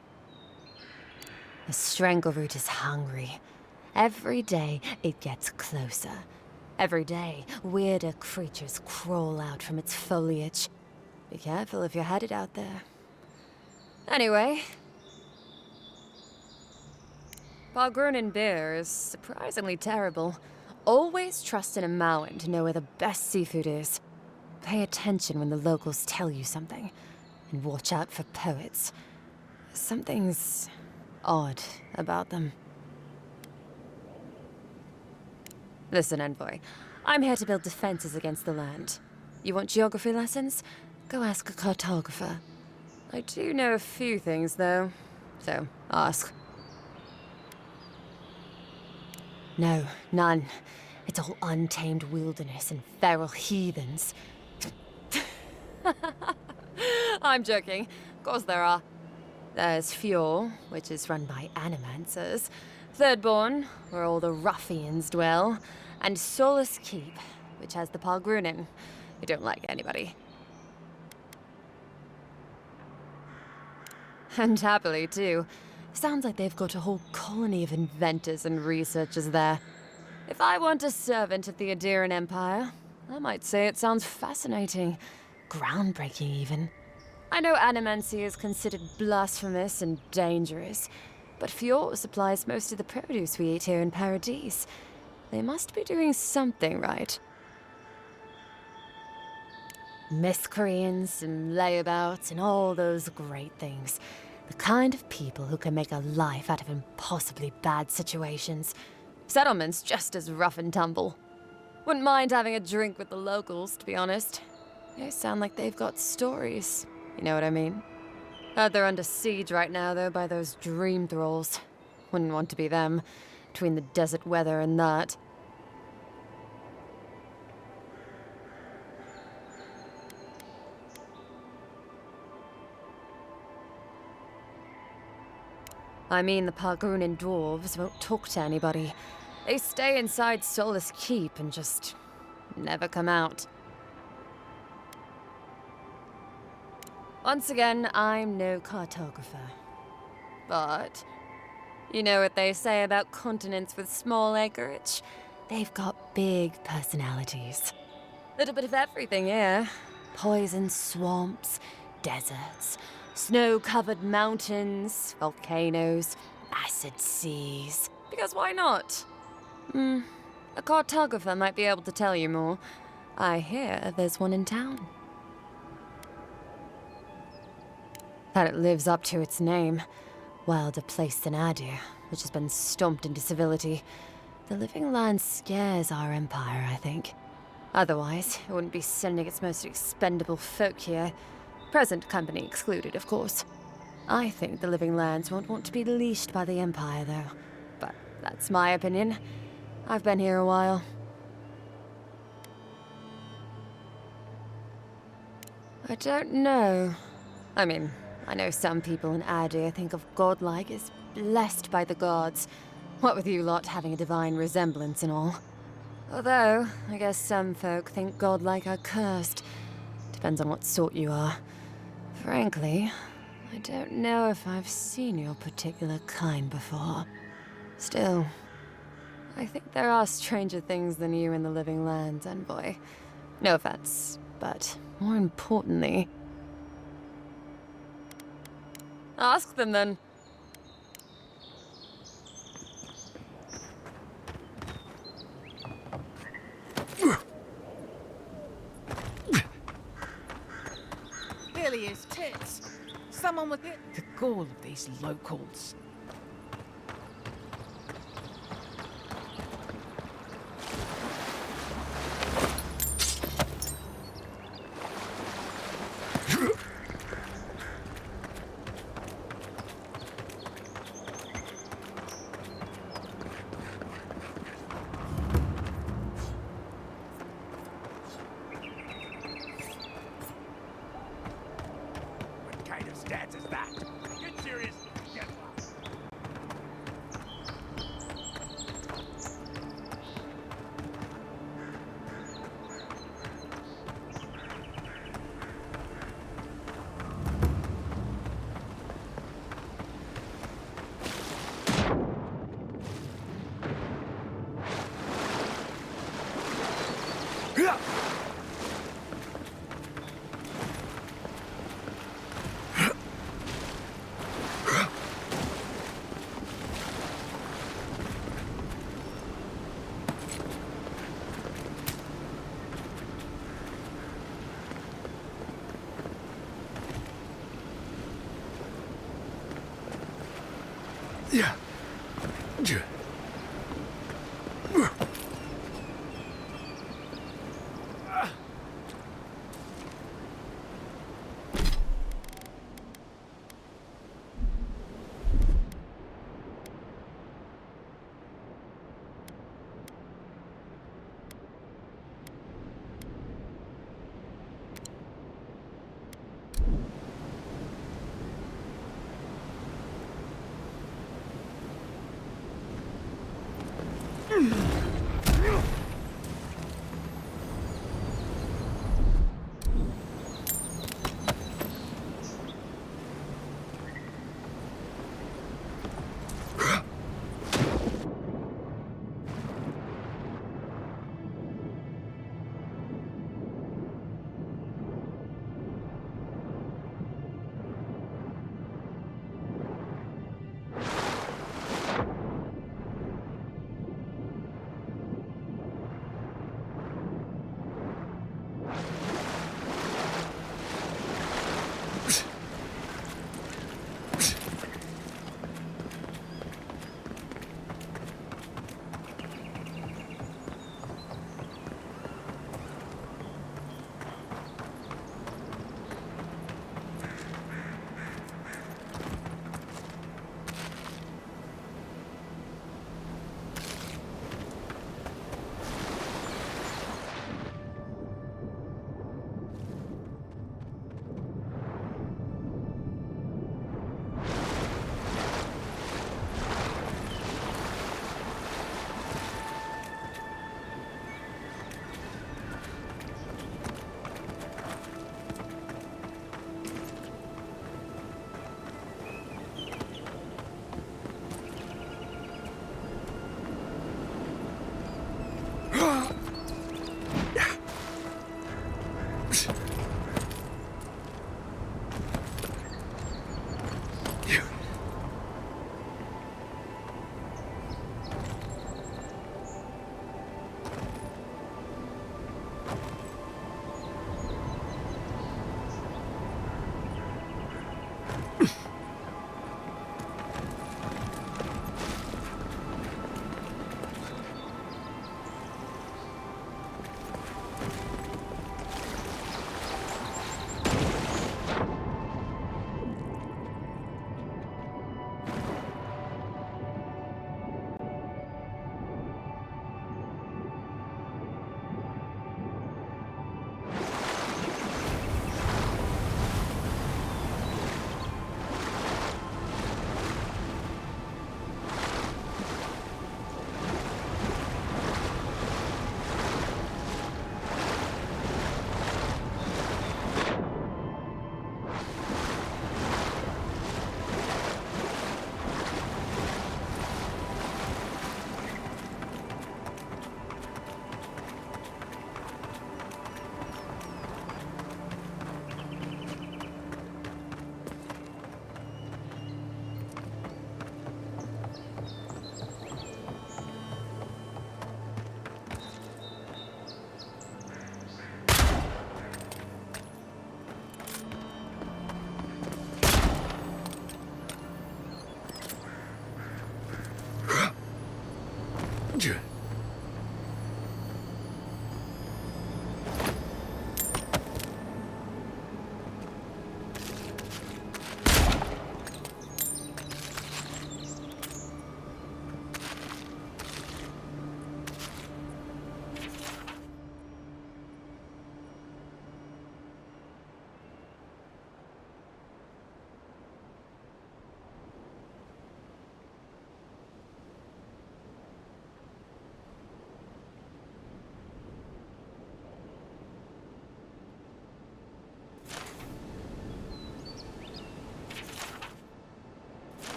The Strangleroot is hungry. Every day, it gets closer. Every day, weirder creatures crawl out from its foliage. Be careful if you're headed out there. Anyway, Balgrunin beer is surprisingly terrible. Always trust in a Mauen to know where the best seafood is. Pay attention when the locals tell you something. And watch out for poets. Something's odd about them. Listen, Envoy. I'm here to build defenses against the land. You want geography lessons? Go ask a cartographer. I do know a few things, though. So, ask. No, none. It's all untamed wilderness and feral heathens. I'm joking. Of course there are. There's Fjord, which is run by animancers. Thirdborn, where all the ruffians dwell. And Solus Keep, which has the Palgrunin, who don't like anybody. And happily, too. Sounds like they've got a whole colony of inventors and researchers there. If I want a servant of the Adiran Empire, I might say it sounds fascinating. Groundbreaking, even. I know animancy is considered blasphemous and dangerous, but Fjord supplies most of the produce we eat here in Paradise. They must be doing something right. Miscreants and layabouts and all those great things. The kind of people who can make a life out of impossibly bad situations. Settlements just as rough and tumble. Wouldn't mind having a drink with the locals, to be honest. They sound like they've got stories. You know what I mean? Heard they're under siege right now, though, by those dream thralls. Wouldn't want to be them, between the desert weather and that. I mean, the Palgrunin dwarves won't talk to anybody. They stay inside Solus Keep and just never come out. Once again, I'm no cartographer. But you know what they say about continents with small acreage? They've got big personalities. Little bit of everything here. Poison swamps, deserts, snow-covered mountains, volcanoes, acid seas. Because why not? A cartographer might be able to tell you more. I hear there's one in town. That it lives up to its name. Wilder place than Adir, which has been stomped into civility. The living land scares our empire, I think. Otherwise, it wouldn't be sending its most expendable folk here. Present company excluded, of course. I think the living lands won't want to be leashed by the empire, though. But that's my opinion. I've been here a while. I don't know. I mean, I know some people in Adir think of godlike as blessed by the gods. What with you lot having a divine resemblance and all. Although, I guess some folk think godlike are cursed. Depends on what sort you are. Frankly, I don't know if I've seen your particular kind before. Still, I think there are stranger things than you in the living lands, envoy. No offense, but more importantly... Ask them then. Really is tits. Someone with it. The gall of these locals. Yeah.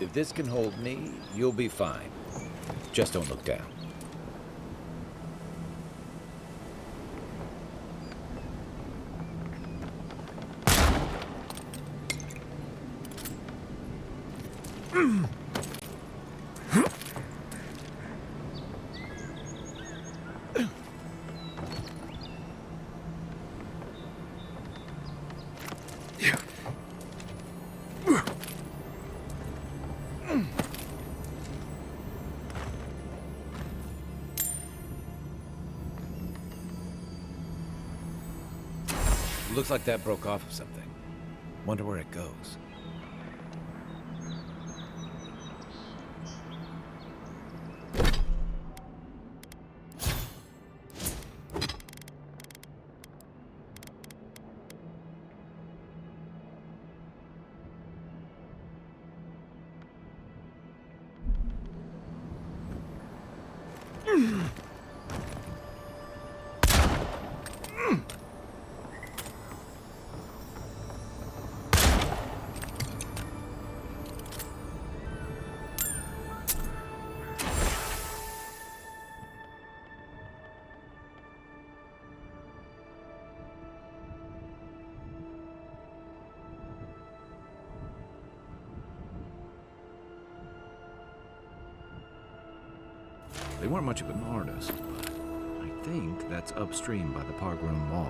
If this can hold me, you'll be fine. Just don't look down. Looks like that broke off of something. Wonder where it goes. They weren't much of an artist, but I think that's upstream by the Park Room Mall.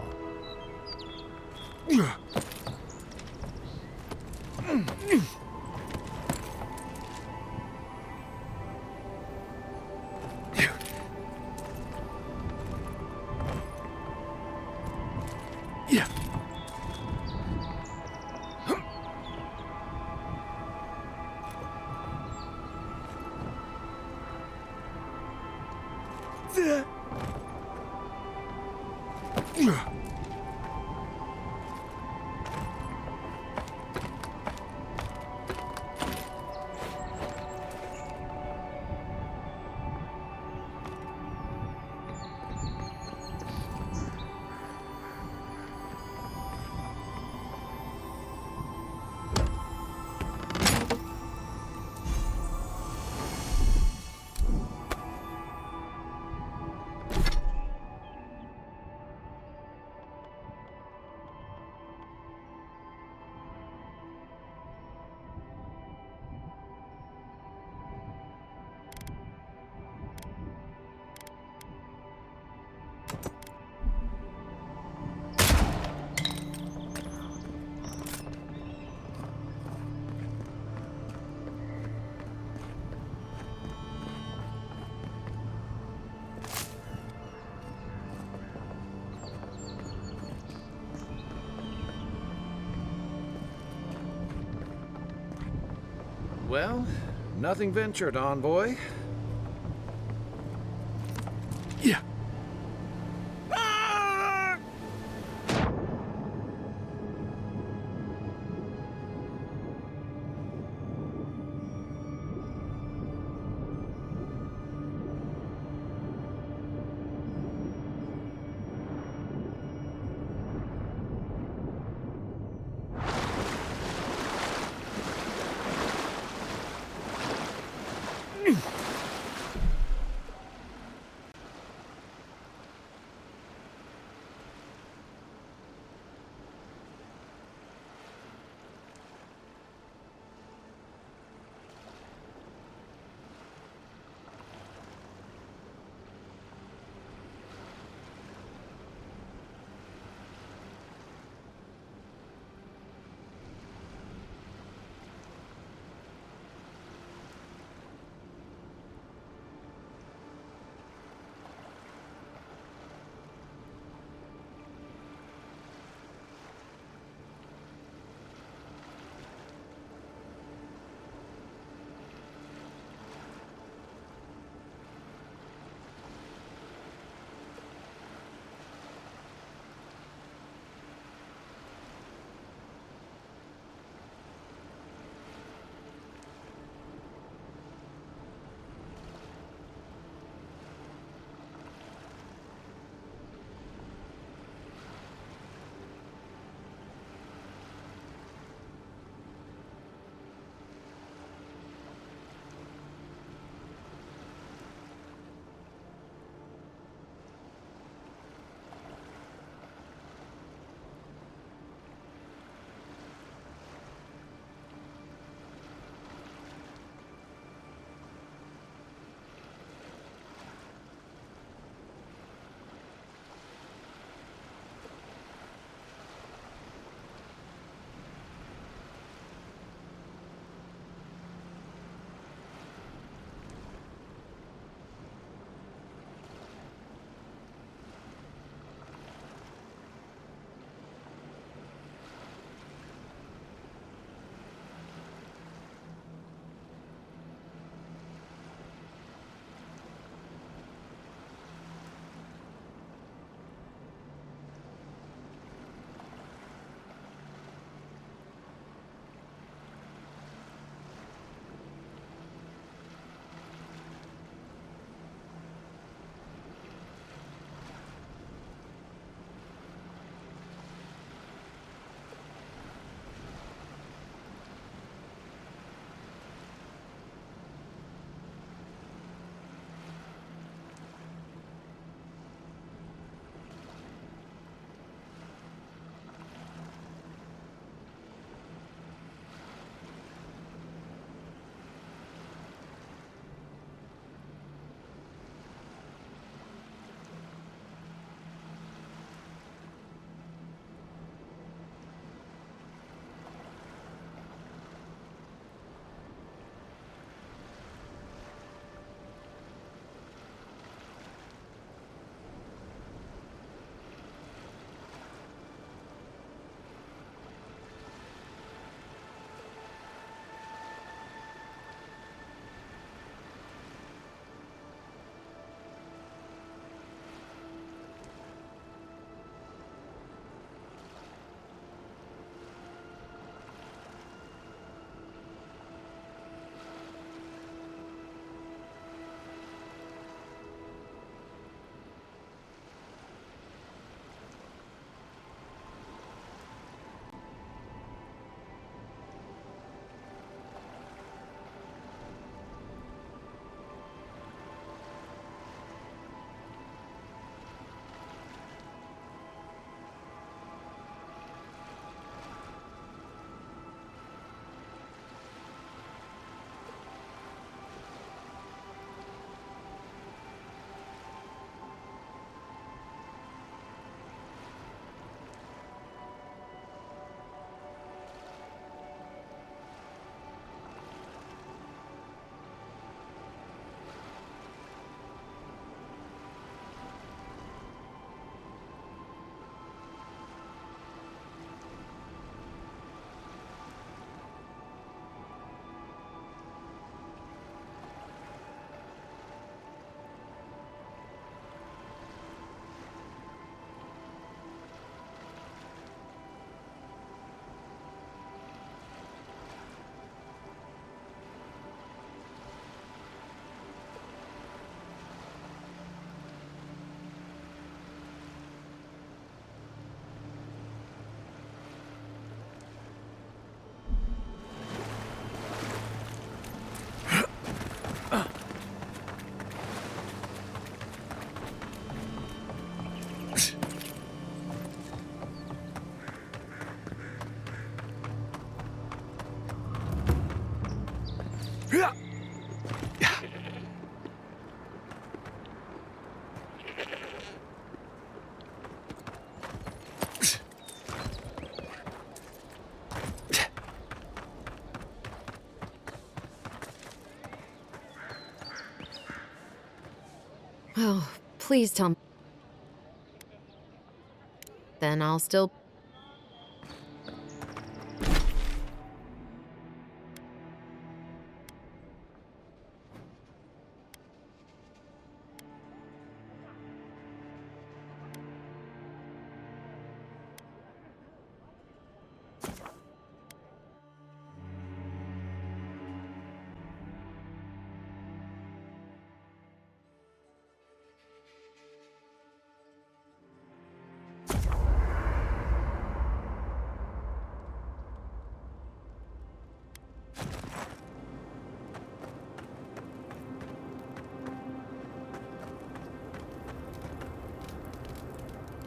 Well, nothing ventured, envoy. Yeah. Oh, please tell me. Then I'll still...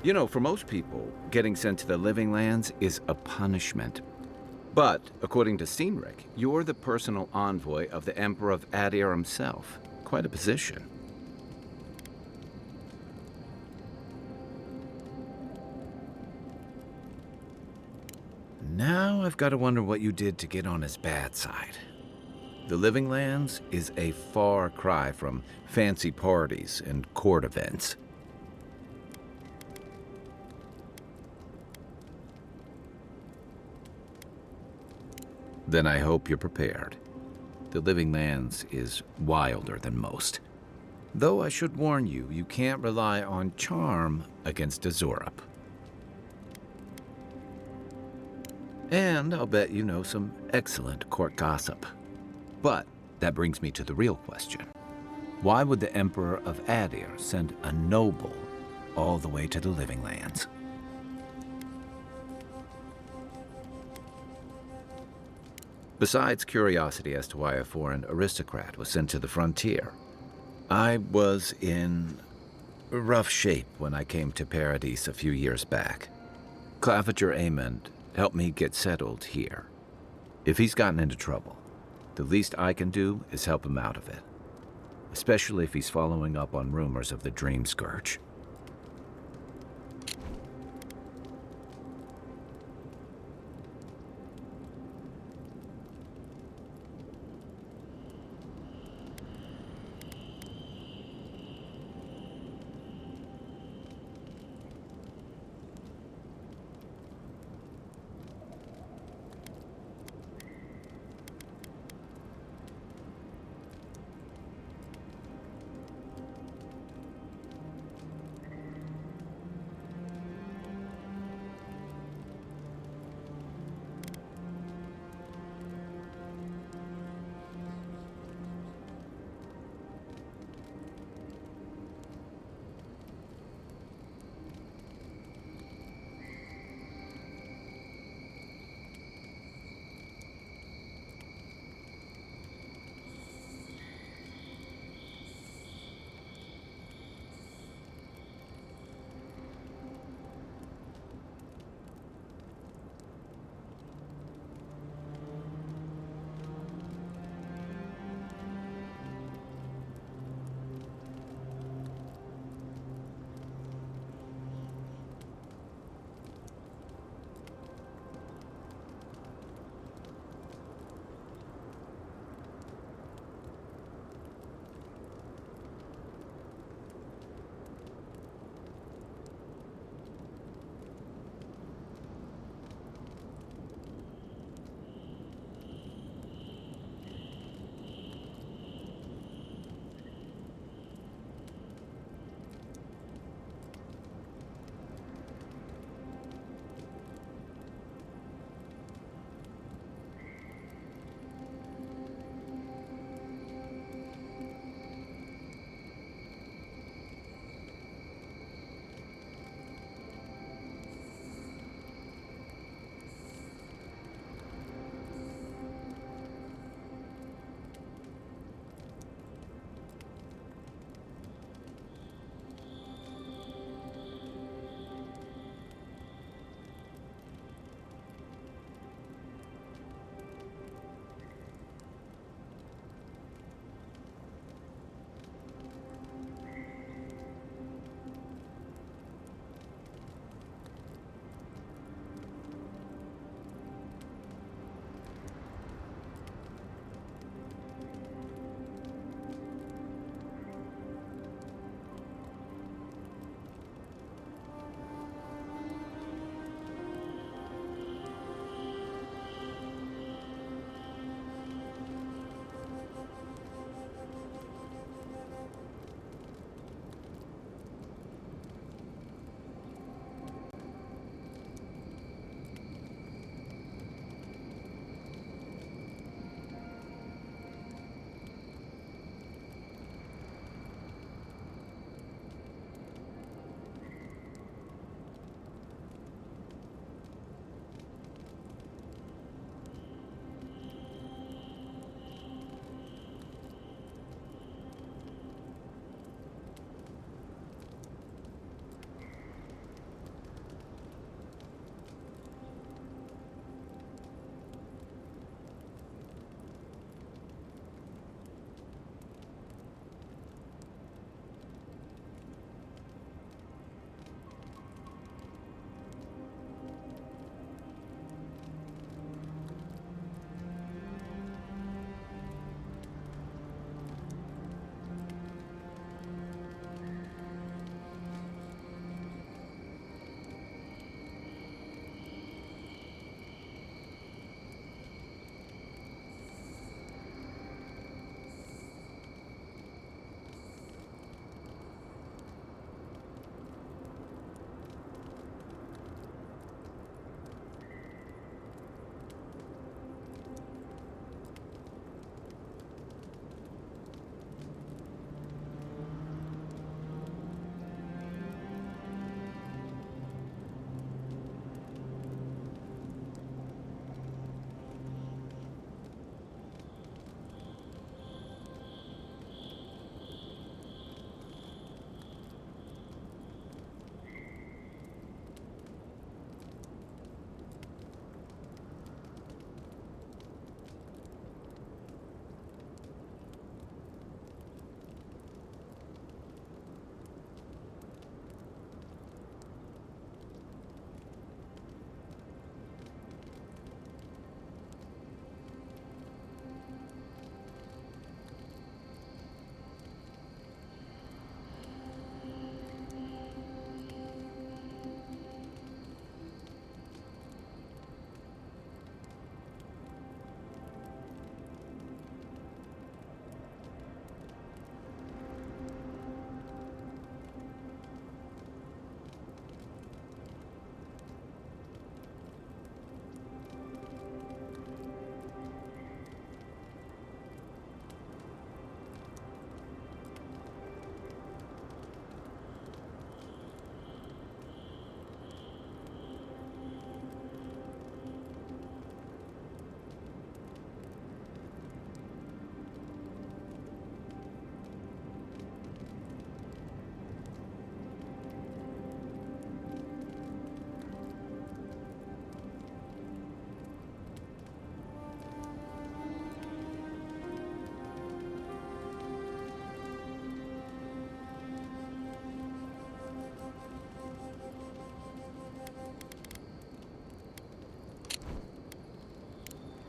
You know, for most people, getting sent to the Living Lands is a punishment. But, according to Cynric, you're the personal envoy of the Emperor of Adir himself. Quite a position. Now I've got to wonder what you did to get on his bad side. The Living Lands is a far cry from fancy parties and court events. Then I hope you're prepared. The Living Lands is wilder than most. Though I should warn you, you can't rely on charm against Azurup. And I'll bet you know some excellent court gossip. But that brings me to the real question. Why would the Emperor of Adir send a noble all the way to the Living Lands? Besides curiosity as to why a foreign aristocrat was sent to the frontier, I was in rough shape when I came to Paradise a few years back. Claviger Amond helped me get settled here. If he's gotten into trouble, the least I can do is help him out of it, especially if he's following up on rumors of the Dream Scourge.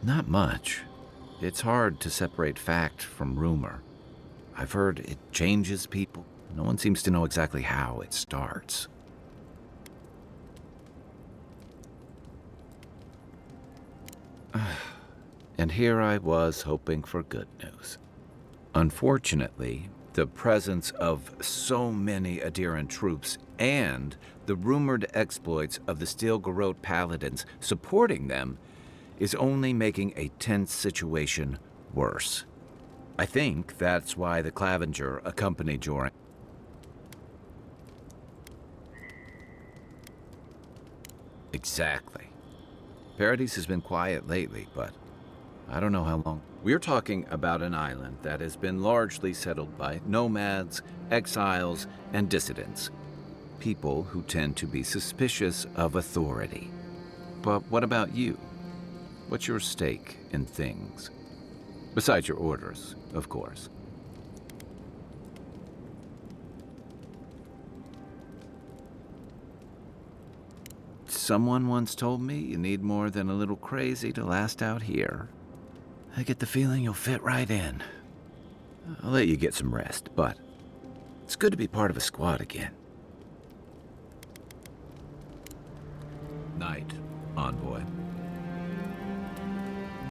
Not much. It's hard to separate fact from rumor. I've heard it changes people. No one seems to know exactly how it starts. And here I was hoping for good news. Unfortunately, the presence of so many Adiran troops and the rumored exploits of the Steel Garrote Paladins supporting them is only making a tense situation worse. I think that's why the Clavenger accompanied Joran. Exactly. Paradise has been quiet lately, but I don't know how long. We're talking about an island that has been largely settled by nomads, exiles, and dissidents. People who tend to be suspicious of authority. But what about you? What's your stake in things? Besides your orders, of course. Someone once told me you need more than a little crazy to last out here. I get the feeling you'll fit right in. I'll let you get some rest, but it's good to be part of a squad again. Night, Envoy.